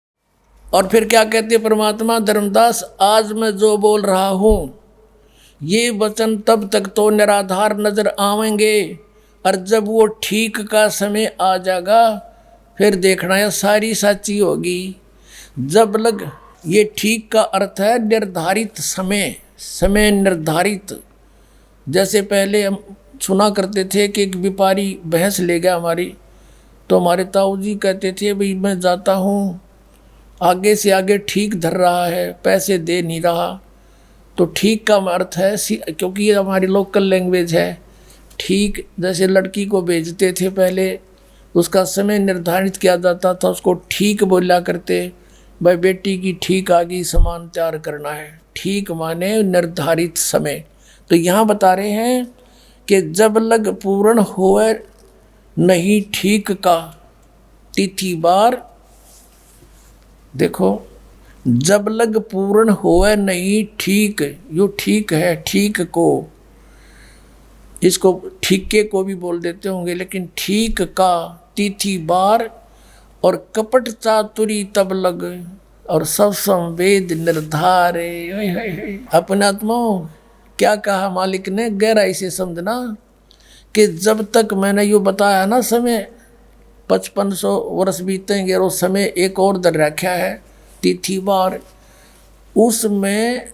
और फिर क्या कहते परमात्मा, धर्मदास आज मैं जो बोल रहा हूँ ये वचन तब तक तो निराधार नजर आवेंगे, और जब वो ठीक का समय आ जाएगा फिर देखना है सारी सच्ची होगी। जब लग, ये ठीक का अर्थ है निर्धारित समय, समय निर्धारित। जैसे पहले हम सुना करते थे कि एक व्यापारी भैंस ले गया हमारी, तो हमारे ताऊ जी कहते थे भाई मैं जाता हूँ, आगे से आगे ठीक धर रहा है, पैसे दे नहीं रहा। तो ठीक का अर्थ है, क्योंकि ये हमारी लोकल लैंग्वेज है, ठीक जैसे लड़की को भेजते थे पहले, उसका समय निर्धारित किया जाता था, उसको ठीक बोला करते, भाई बेटी की ठीक आ गई, सामान तैयार करना है। ठीक माने निर्धारित समय। तो यहाँ बता रहे हैं कि जब लग पूर्ण होए नहीं ठीक का तिथि बार, देखो जब लग पूर्ण होए नहीं ठीक, यो ठीक है, ठीक को, इसको ठीके को भी बोल देते होंगे, लेकिन ठीक का तिथि बार और कपट चातुरी तब लग और सब संवेद निर्धारे। अपने आत्मा क्या कहा मालिक ने, गहराई से समझना कि जब तक मैंने यो बताया ना समय 5500 वर्ष बीतेंगे, और समय एक और दर रखा है तिथि बार, उसमें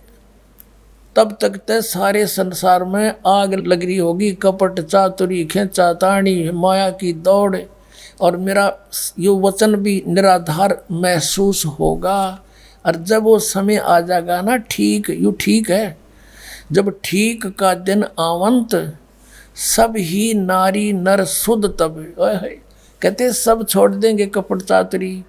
तब तक ते सारे संसार में आग लग रही होगी, कपट चातुरी खेचा ताणी माया की दौड़, और मेरा यो वचन भी निराधार महसूस होगा। और जब वो समय आ जाएगा ना ठीक, यू ठीक है, जब ठीक का दिन आवंत सब ही नारी नर शुद्ध तब, कहते सब छोड़ देंगे कपट चातुरी,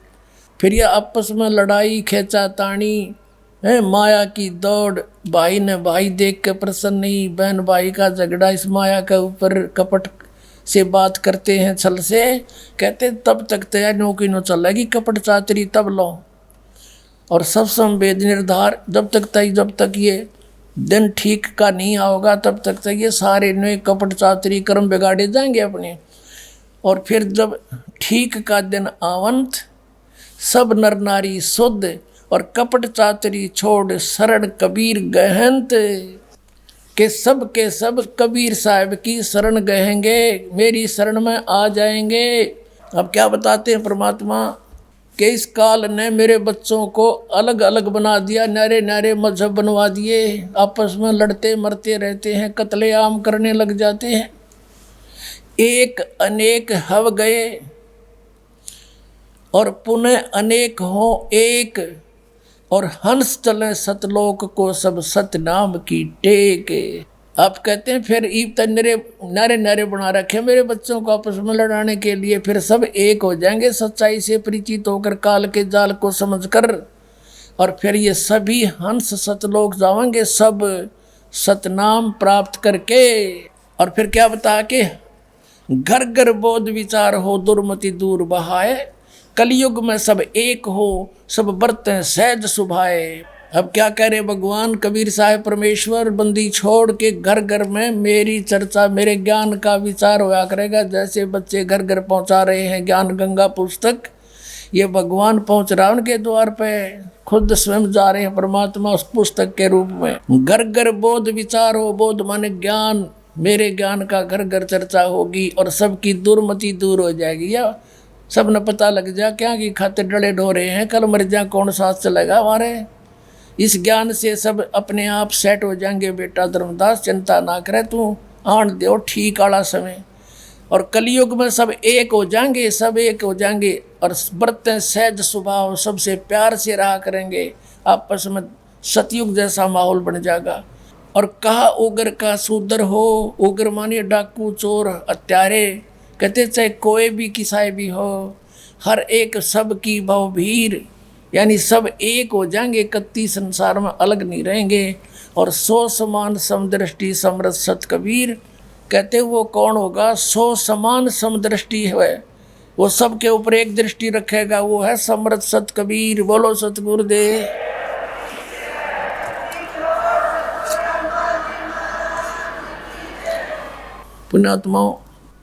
फिर ये आपस में लड़ाई खेचा ताणी है, माया की दौड़, भाई ने भाई देख के प्रसन्न नहीं, बहन भाई का झगड़ा, इस माया के ऊपर कपट से बात करते हैं छल से, कहते तब तक तैयार नौकी नो चलेगी कपट चातुरी तब लो। और सब संवेद निर्धार जब तक ये दिन ठीक का नहीं आओगा, तब तक ये सारे नए कपट चातुरी कर्म बिगाड़े जाएंगे अपने। और फिर जब ठीक का दिन आवंत सब नर नारी शुद्ध, और कपट चातुरी छोड़ शरण कबीर गहंत, के सब कबीर साहब की शरण गहेंगे, मेरी शरण में आ जाएंगे। अब क्या बताते हैं परमात्मा कि इस काल ने मेरे बच्चों को अलग अलग बना दिया, नारे नारे मजहब बनवा दिए, आपस में लड़ते मरते रहते हैं, कत्लेआम करने लग जाते हैं। एक अनेक हव गए और पुनः अनेक हो एक, और हंस चले सतलोक को सब सतनाम की टेक। आप कहते हैं फिर ईब तक नारे नारे बना रखे मेरे बच्चों को आपस में लड़ाने के लिए, फिर सब एक हो जाएंगे सच्चाई से परिचित होकर, काल के जाल को समझकर, और फिर ये सभी हंस सतलोक जाएंगे सब सतनाम प्राप्त करके। और फिर क्या बता के घर घर बोध विचार हो दुर्मति दूर बहाए, कलयुग में सब एक हो सब बरतें सहज सुभाए। अब क्या कह रहे भगवान कबीर साहब परमेश्वर, बंदी छोड़ के घर घर में मेरी चर्चा मेरे ज्ञान का विचार होया करेगा। जैसे बच्चे घर घर पहुंचा रहे हैं ज्ञान गंगा पुस्तक, ये भगवान पहुंच रहा है उनके द्वार पे, खुद स्वयं जा रहे हैं परमात्मा उस पुस्तक के रूप में। घर घर बोध विचार हो, बोध माने ज्ञान, मेरे ज्ञान का घर घर चर्चा होगी और सबकी दुर्मति दूर हो जाएगी। या सब न पता लग जा क्या कि खाते डले ढो रहे हैं, कल मर जा कौन साथ चलेगा हमारे। इस ज्ञान से सब अपने आप सेट हो जाएंगे। बेटा धर्मदास चिंता ना करे, तू आन दो ठीक वाला समय, और कलयुग में सब एक हो जाएंगे, सब एक हो जाएंगे और बरतें सहज स्वभाव, सबसे प्यार से रहा करेंगे, आपस में सतयुग जैसा माहौल बन जाएगा। और कहा उग्र का शूद्र हो, उग्र मानिए डाकू चोर हत्यारे, कहते चाहे कोई भी किसाई भी हो, हर एक सब की भवभीर, यानी सब एक हो जाएंगे, इकट्ठी संसार में अलग नहीं रहेंगे। और सो समान समदृष्टि समरथ सत कबीर, कहते वो कौन होगा, सो समान समदृष्टि है, वो सबके ऊपर एक दृष्टि रखेगा, वो है समरथ सत कबीर। बोलो सतगुरुदेव। पुण्यात्माओं,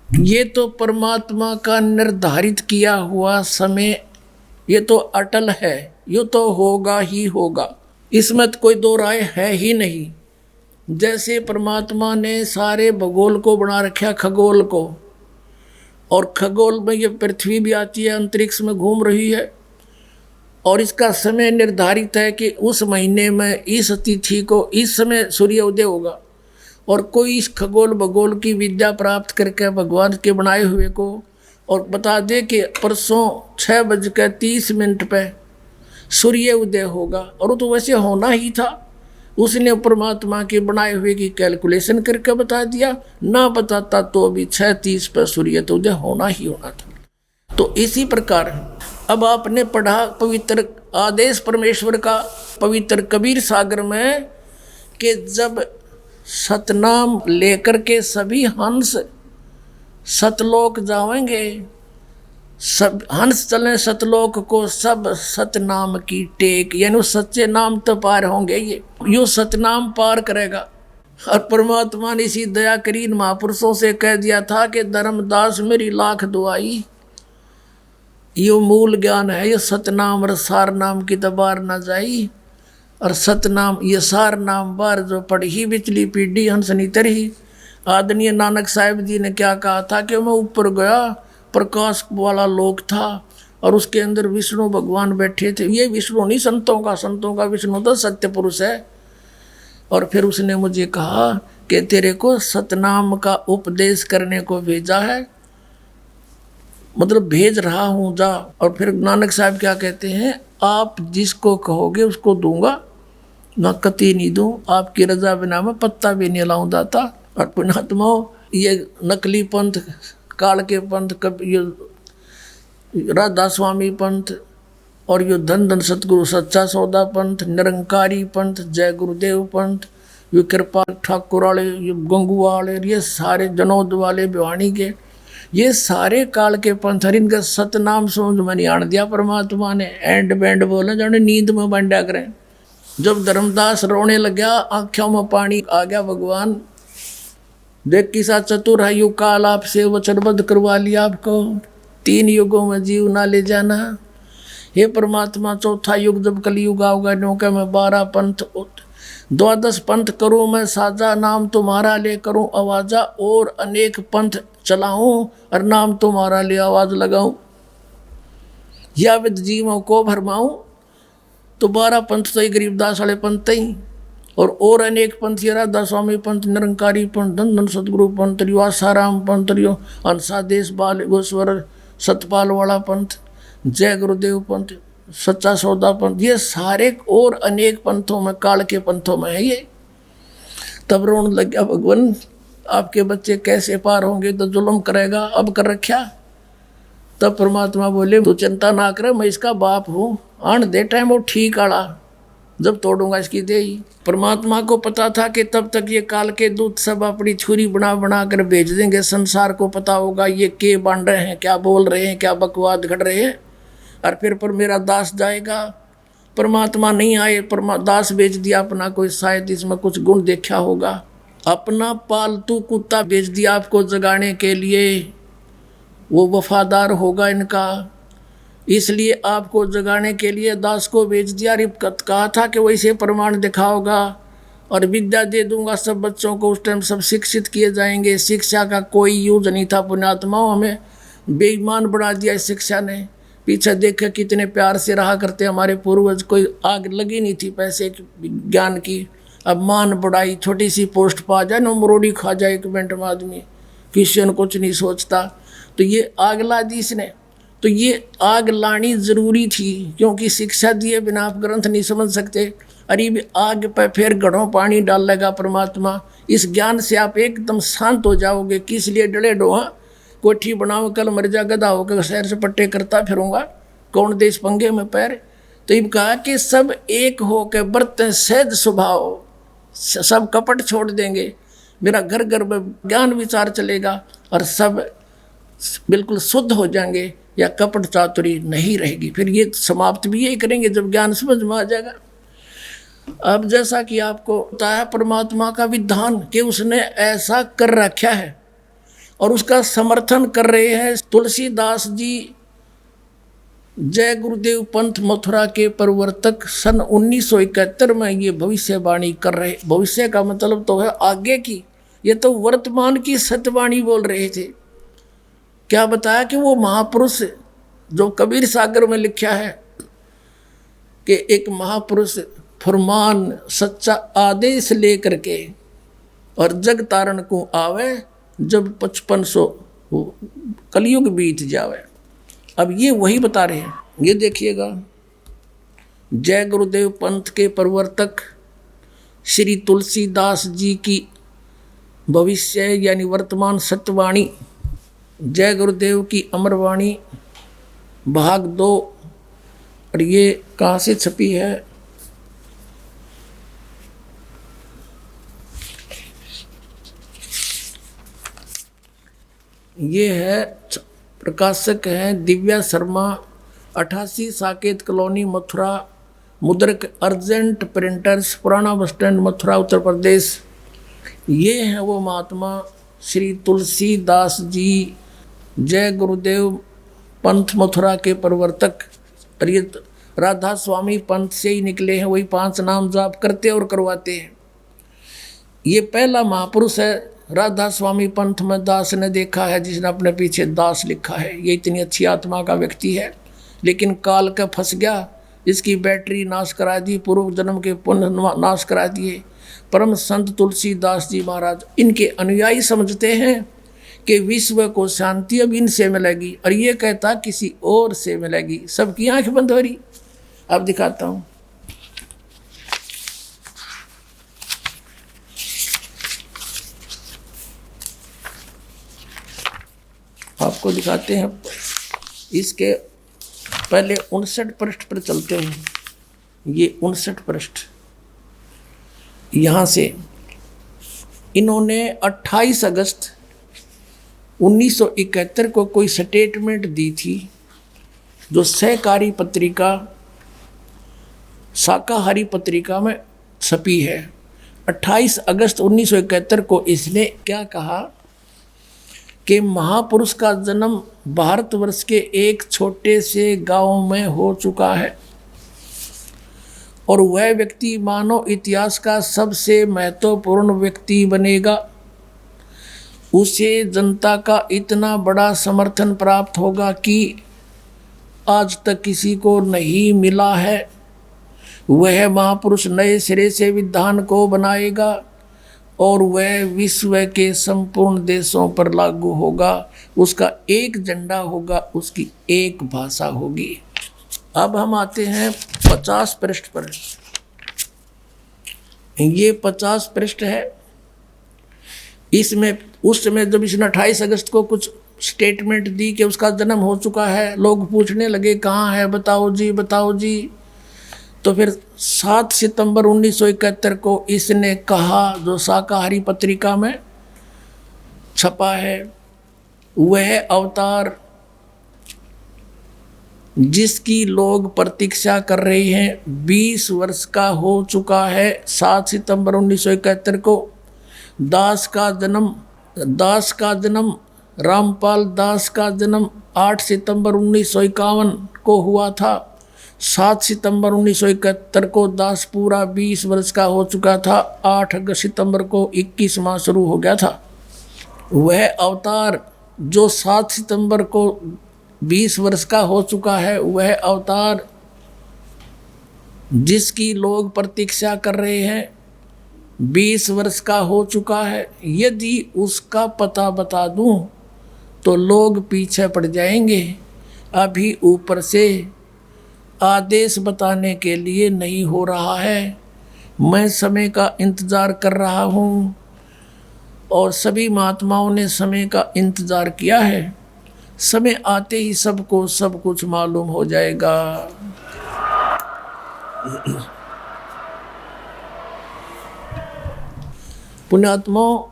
ये तो परमात्मा का निर्धारित किया हुआ समय, ये तो अटल है, ये तो होगा ही होगा, इसमें तो कोई दो राय है ही नहीं। जैसे परमात्मा ने सारे भूगोल को बना रखा, खगोल को, और खगोल में ये पृथ्वी भी आती है, अंतरिक्ष में घूम रही है, और इसका समय निर्धारित है कि उस महीने में इस तिथि को इस समय सूर्य उदय होगा। और कोई इस खगोल भूगोल की विद्या प्राप्त करके भगवान के बनाए हुए को और बता दे कि परसों 6:30 पे सूर्य उदय होगा, और वो तो वैसे होना ही था, उसने परमात्मा के बनाए हुए की कैलकुलेशन करके बता दिया, ना बताता तो अभी 6:30 पे सूर्य तो उदय होना ही होना था। तो इसी प्रकार अब आपने पढ़ा पवित्र आदेश परमेश्वर का पवित्र कबीर सागर में कि जब सतनाम लेकर के सभी हंस सतलोक जाएंगे, सब हंस चले सतलोक को सब सतनाम की टेक, यानी सच्चे नाम तो पार होंगे, ये यो सतनाम पार करेगा। और परमात्मा ने इसी दया करी महापुरुषों से कह दिया था कि धर्मदास मेरी लाख दुआई, यो मूल ज्ञान है, ये सतनाम और सार नाम की दबार न जाई, और सतनाम ये सार नाम बार जो पढ़ी बिचली पीढ़ी हंसनी तरही। आदरणीय नानक साहिब जी ने क्या कहा था कि मैं ऊपर गया, प्रकाश वाला लोक था और उसके अंदर विष्णु भगवान बैठे थे। ये विष्णु नहीं संतों का विष्णु तो सत्य पुरुष है। और फिर उसने मुझे कहा कि तेरे को सतनाम का उपदेश करने को भेजा है, मतलब भेज रहा हूँ, जा। और फिर नानक साहब क्या कहते हैं, आप जिसको कहोगे उसको दूंगा, ना कती नहीं दूं, आपकी रजा बिना मैं पत्ता भी नहीं लाऊं दाता। और पुण्यात्माओं, ये नकली पंथ, काल के पंथ, ये राधा स्वामी पंथ, और ये धन धन सतगुरु सच्चा सौदा पंथ, निरंकारी पंथ, जय गुरुदेव पंथ, ये कृपा ठाकुर वाले, ये गंगू वाले, ये सारे जनोद वाले भिवानी के, ये सारे काल के पंथ, इनका सतनाम समझ में नहीं आन दिया परमात्मा ने। एंड बैंड बोले जाने नींद में बंडा करें। जब धर्मदास रोने लग गया, आँखों में पानी आ गया, भगवान देख किसा चतुर है, युग काल आपसे वचनबद्ध करवा लिया आपको, 3 युगों में जीव ना ले जाना। हे परमात्मा, चौथा युग जब कलयुग आओगा, न्योंकि मैं 12 पंथ 12 पंथ करूँ मैं साजा, नाम तुम्हारा ले करूँ आवाजा, और अनेक पंथ चलाऊं और नाम तुम्हारा ले आवाज लगाऊं। या विद जीवों को भरमाऊं, तो 12 पंथ तो गरीबदास वाले पंथ ही, और अनेक पंथ, राधा स्वामी पंथ, निरंकारी पंथ, धन सतगुरु पंथ, आसाराम पंथ, अंसा देश बाल गोस्वर सतपाल वाला पंथ, जय गुरुदेव पंथ, सच्चा सौदा पंथ, ये सारे और अनेक पंथों में, काल के पंथों में है ये। तब रोने लग गया, भगवान आपके बच्चे कैसे पार होंगे, तो जुल्म करेगा, अब कर रखा। तब परमात्मा बोले तू चिंता ना करे, मैं इसका बाप हूँ, आन दे टाइम वो ठीक आड़ा, जब तोड़ूंगा इसकी दे ही। परमात्मा को पता था कि तब तक ये काल के दूत सब अपनी छुरी बना बना कर भेज देंगे, संसार को पता होगा ये के बन रहे हैं, क्या बोल रहे हैं, क्या बकवाद घड़ रहे हैं, और फिर पर मेरा दास जाएगा। परमात्मा नहीं आए, दास भेज दिया अपना, कोई शायद इसमें कुछ गुण देखा होगा, अपना पालतू कुत्ता भेज दिया आपको जगाने के लिए, वो वफादार होगा इनका, इसलिए आपको जगाने के लिए दास को भेज दिया। रिपकत कहा था कि वैसे प्रमाण दिखाओगा और विद्या दे दूंगा सब बच्चों को, उस टाइम सब शिक्षित किए जाएंगे। शिक्षा का कोई यूज नहीं था, पुण्यात्माओं हमें बेईमान बना दिया इस शिक्षा ने। पीछे देखे कितने प्यार से रहा करते हमारे पूर्वज, कोई आग लगी नहीं थी पैसे ज्ञान की। अब मान बढ़ाई, छोटी सी पोस्ट पा जाए ना, मरोड़ी खा जाए 1 मिनट में आदमी, किसी ने कुछ नहीं सोचता। तो ये आग ला दी इसने, तो ये आग लानी जरूरी थी, क्योंकि शिक्षा दिए बिना आप ग्रंथ नहीं समझ सकते। अरे आग पर फिर घड़ों पानी डालेगा परमात्मा, इस ज्ञान से आप एकदम शांत हो जाओगे। किस लिए डले डोहा, कोठी बनाओ कल मर जा, गधा होकर शहर से पट्टे करता फिरूंगा, कौन देश पंगे में पैर। तो ये कहा कि सब एक हो के बरतें सहज स्वभाव, सब कपट छोड़ देंगे, मेरा घर घर में ज्ञान विचार चलेगा और सब बिल्कुल शुद्ध हो जाएंगे, या कपट चातुरी नहीं रहेगी। फिर ये समाप्त भी यही करेंगे जब ज्ञान समझ में आ जाएगा। अब जैसा कि आपको बताया परमात्मा का विधान कि उसने ऐसा कर रखा है और उसका समर्थन कर रहे हैं तुलसीदास जी, जय गुरुदेव पंथ मथुरा के प्रवर्तक। सन 1971 में ये भविष्यवाणी कर रहे, भविष्य का मतलब तो है आगे की, ये तो वर्तमान की सत्यवाणी बोल रहे थे। क्या बताया कि वो महापुरुष जो कबीर सागर में लिखा है कि एक महापुरुष फरमान सच्चा आदेश लेकर के और जग तारण को आवे, जब 5500 कलयुग बीत जावे। अब ये वही बता रहे हैं, ये देखिएगा। जय गुरुदेव पंथ के प्रवर्तक श्री तुलसीदास जी की भविष्य यानी वर्तमान सत्यवाणी, जय गुरुदेव की अमरवाणी भाग 2। और ये कहाँ से छपी है, ये है, प्रकाशक हैं दिव्या शर्मा, 88 साकेत कॉलोनी मथुरा, मुद्रक अर्जेंट प्रिंटर्स, पुराना बस स्टैंड मथुरा उत्तर प्रदेश। ये हैं वो महात्मा श्री तुलसीदास जी, जय गुरुदेव पंथ मथुरा के प्रवर्तक। और ये राधा स्वामी पंथ से ही निकले हैं, वही 5 नाम जाप करते और करवाते हैं। ये पहला महापुरुष है राधा स्वामी पंथ में दास ने देखा है, जिसने अपने पीछे दास लिखा है। ये इतनी अच्छी आत्मा का व्यक्ति है, लेकिन काल का फंस गया, इसकी बैटरी नाश करा दी, पूर्व जन्म के पुण्य नाश करा दिए। परम संत तुलसीदास जी महाराज इनके अनुयायी समझते हैं कि विश्व को शांति अब इनसे मिलेगी, और ये कहता किसी और से मिलेगी। सबकी आंख बंद हो रही। अब दिखाता हूँ, आपको दिखाते हैं। इसके पहले 59 पृष्ठ पर चलते हैं। ये 59 पृष्ठ, यहाँ से इन्होंने 28 अगस्त 1971 को कोई स्टेटमेंट दी थी, जो सहकारी पत्रिका शाकाहारी पत्रिका में छपी है। 28 अगस्त 1971 को इसने क्या कहा कि महापुरुष का जन्म भारतवर्ष के एक छोटे से गांव में हो चुका है, और वह व्यक्ति मानव इतिहास का सबसे महत्वपूर्ण व्यक्ति बनेगा। उसे जनता का इतना बड़ा समर्थन प्राप्त होगा कि आज तक किसी को नहीं मिला है। वह महापुरुष नए सिरे से विधान को बनाएगा और वह विश्व के संपूर्ण देशों पर लागू होगा। उसका एक झंडा होगा, उसकी एक भाषा होगी। अब हम आते हैं 50 पृष्ठ पर। ये 50 पृष्ठ है। इसमें उस समय जब इसने 28 अगस्त को कुछ स्टेटमेंट दी कि उसका जन्म हो चुका है, लोग पूछने लगे कहाँ है, बताओ जी बताओ जी। तो फिर 7 सितंबर 1971 को इसने कहा, जो शाकाहारी पत्रिका में छपा है, वह अवतार जिसकी लोग प्रतीक्षा कर रहे हैं 20 वर्ष का हो चुका है। 7 सितंबर 1971 को दास का जन्म रामपाल दास का जन्म 8 सितंबर 1951 को हुआ था। 7 सितंबर 1971 को दास पूरा 20 वर्ष का हो चुका था। 8 सितंबर को 21 माह शुरू हो गया था। वह अवतार जो 7 सितंबर को 20 वर्ष का हो चुका है, वह अवतार जिसकी लोग प्रतीक्षा कर रहे हैं 20 वर्ष का हो चुका है। यदि उसका पता बता दूं तो लोग पीछे पड़ जाएंगे। अभी ऊपर से आदेश बताने के लिए नहीं हो रहा है। मैं समय का इंतज़ार कर रहा हूँ और सभी महात्माओं ने समय का इंतज़ार किया है। समय आते ही सबको सब कुछ मालूम हो जाएगा। पुण्यात्माओं,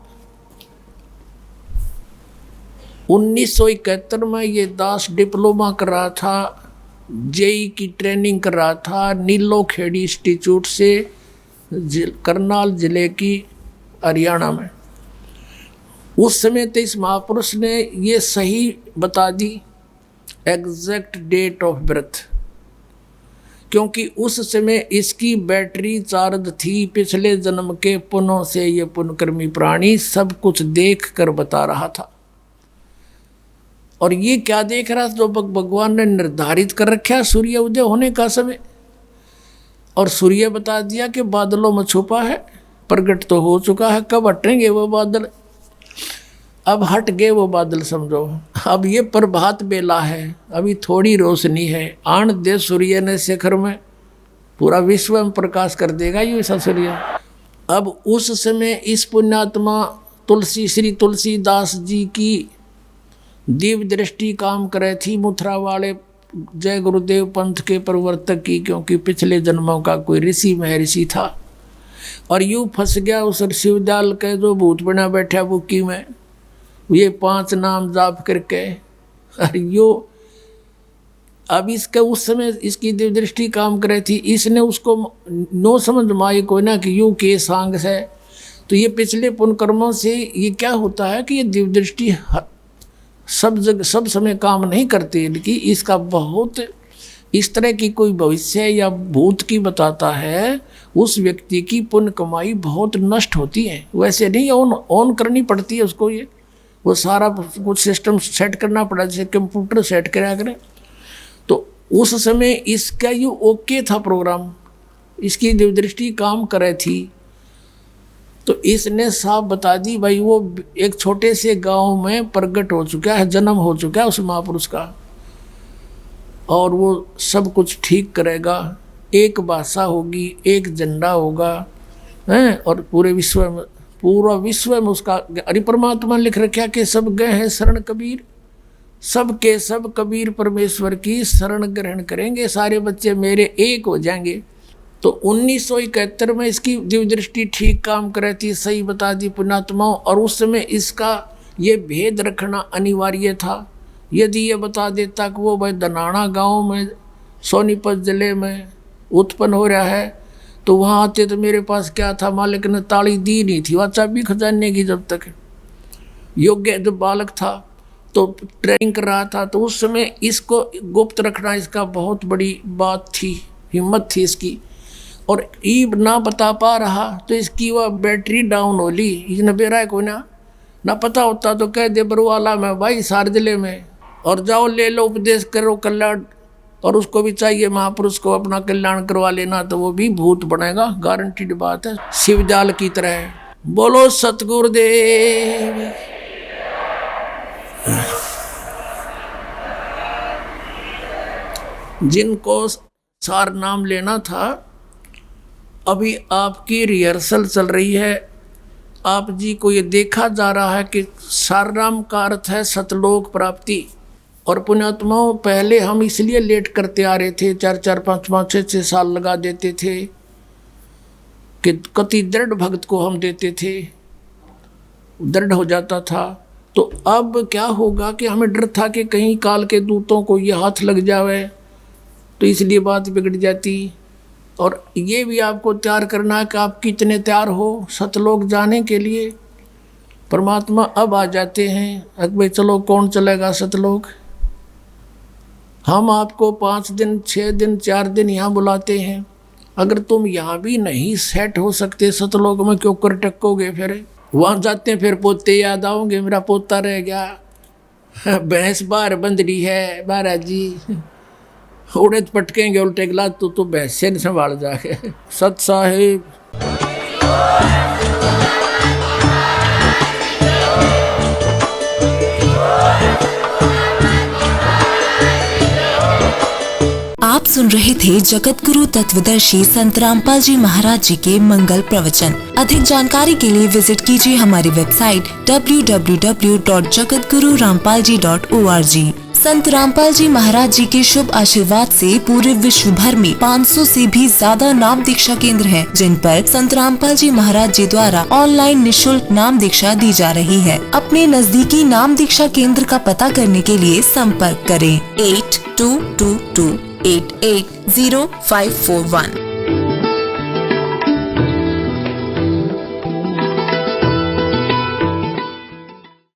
1971 में ये दास डिप्लोमा कर रहा था, जेई की ट्रेनिंग कर रहा था नीलो खेड़ी इंस्टीट्यूट से, करनाल जिले की हरियाणा में। उस समय तो इस महापुरुष ने ये सही बता the exact date of birth, क्योंकि उस समय इसकी बैटरी चार्ज थी पिछले जन्म के पुण्यों से। ये पुण्यकर्मी प्राणी सब कुछ देख कर बता रहा था। और ये क्या देख रहा था? जो भगवान ने निर्धारित कर रखा सूर्य उदय होने का समय, और सूर्य बता दिया कि बादलों में छुपा है, प्रकट तो हो चुका है, कब हटेंगे वो बादल। अब हट गए वो बादल, समझो अब ये प्रभात बेला है, अभी थोड़ी रोशनी है। आन दे सूर्य ने शिखर में, पूरा विश्व में प्रकाश कर देगा ये ऐसा सूर्य। अब उस समय इस पुण्यात्मा श्री तुलसीदास जी की दिव्य दृष्टि काम करे थी, मथुरा वाले जय गुरुदेव पंथ के प्रवर्तक की, क्योंकि पिछले जन्मों का कोई ऋषि महर्षि था। और यूँ फंस गया उस शिवदयाल के जो भूत बना बैठा बुक्की में, ये 5 नाम जाप करके। और यो अब इसके उस समय इसकी दिव्य दृष्टि काम करे थी, इसने उसको नो समझ माई कोई ना कि यू के सांग से। तो ये पिछले पुण्य कर्मों से ये क्या होता है कि ये दिव्य दृष्टि सब जगह सब समय काम नहीं करती, लेकिन इसका बहुत इस तरह की कोई भविष्य या भूत की बताता है, उस व्यक्ति की पुण्य कमाई बहुत नष्ट होती है। वैसे नहीं ऑन करनी पड़ती है उसको, ये वो सारा कुछ सिस्टम सेट करना पड़ा, जैसे कंप्यूटर सेट करा करें। तो उस समय इसका ये ओके था प्रोग्राम, इसकी दृष्टि काम करे थी। तो इसने साफ बता दी भाई वो एक छोटे से गांव में प्रकट हो चुका है, जन्म हो चुका है उस महापुरुष का, और वो सब कुछ ठीक करेगा। एक भाषा होगी, एक झंडा होगा, हैं, और पूरा विश्व में उसका। अरे परमात्मा लिख रखा कि सब गए हैं शरण कबीर, सब के सब कबीर परमेश्वर की शरण ग्रहण करेंगे, सारे बच्चे मेरे एक हो जाएंगे। तो 1971 में इसकी दिव्य दृष्टि ठीक काम करे थी, सही बता दी पुण्यात्माओं। और उस समय इसका ये भेद रखना अनिवार्य था। यदि ये बता देता कि वो भाई दनाना गांव में सोनीपत ज़िले में उत्पन्न हो रहा है, तो वहाँ आते तो मेरे पास क्या था, मालिक ने ताली दी नहीं थी, वह चाबी खजाने की। जब तक योग्य जब बालक था तो ट्रेनिंग कर रहा था, तो उस समय इसको गुप्त रखना इसका बहुत बड़ी बात थी, हिम्मत थी इसकी। और ईब ना बता पा रहा तो इसकी वह बैटरी डाउन हो ली, इसने बेरा है कोई ना पता होता तो कह दे बरुआला में भाई सार जिले में, और जाओ ले लो उपदेश करो कल्याण और उसको भी चाहिए महापुरुष को अपना कल्याण करवा लेना, तो वो भी भूत बनेगा, गारंटीड बात है, शिवजाल की तरह। बोलो सतगुरुदेव। जिनको सार नाम लेना था, अभी आपकी रिहर्सल चल रही है। आप जी को ये देखा जा रहा है कि सार नाम का अर्थ है सतलोक प्राप्ति। और पुण्यात्माओं, पहले हम इसलिए लेट करते आ रहे थे, 4-4, 5-5, 6-6 साल लगा देते थे कि कति दृढ़ भक्त को हम देते थे, दृढ़ हो जाता था। तो अब क्या होगा कि हमें डर था कि कहीं काल के दूतों को ये हाथ लग जावे, तो इसलिए बात बिगड़ जाती। और ये भी आपको तैयार करना है कि आप कितने तैयार हो सतलोक जाने के लिए। परमात्मा अब आ जाते हैं, अब भाई चलो कौन चलेगा सतलोक। हम आपको 5 दिन, 6 दिन, 4 दिन यहाँ बुलाते हैं। अगर तुम यहाँ भी नहीं सेट हो सकते सतलोक में, क्यों कर टकोगे? फिर वहाँ जाते हैं, फिर पोते याद आओगे, मेरा पोता रह गया, भैंस बाहर बंदरी है महाराज जी, उड़े पटकेंगे उल्टे गिलास तो भैंस से नहीं संभाल जाके। सत साहिब
आप सुन रहे थे जगत गुरु तत्वदर्शी संत रामपाल जी महाराज जी के मंगल प्रवचन। अधिक जानकारी के लिए विजिट कीजिए हमारी वेबसाइट www.jagatgururampalji.org। संत रामपाल जी महाराज जी के शुभ आशीर्वाद से पूरे विश्व भर में 500 से भी ज्यादा नाम दीक्षा केंद्र हैं, जिन पर संत रामपाल जी महाराज जी द्वारा ऑनलाइन निशुल्क नाम दीक्षा दी जा रही है। अपने नजदीकी नाम दीक्षा केंद्र का पता करने के लिए संपर्क करें 8222880541।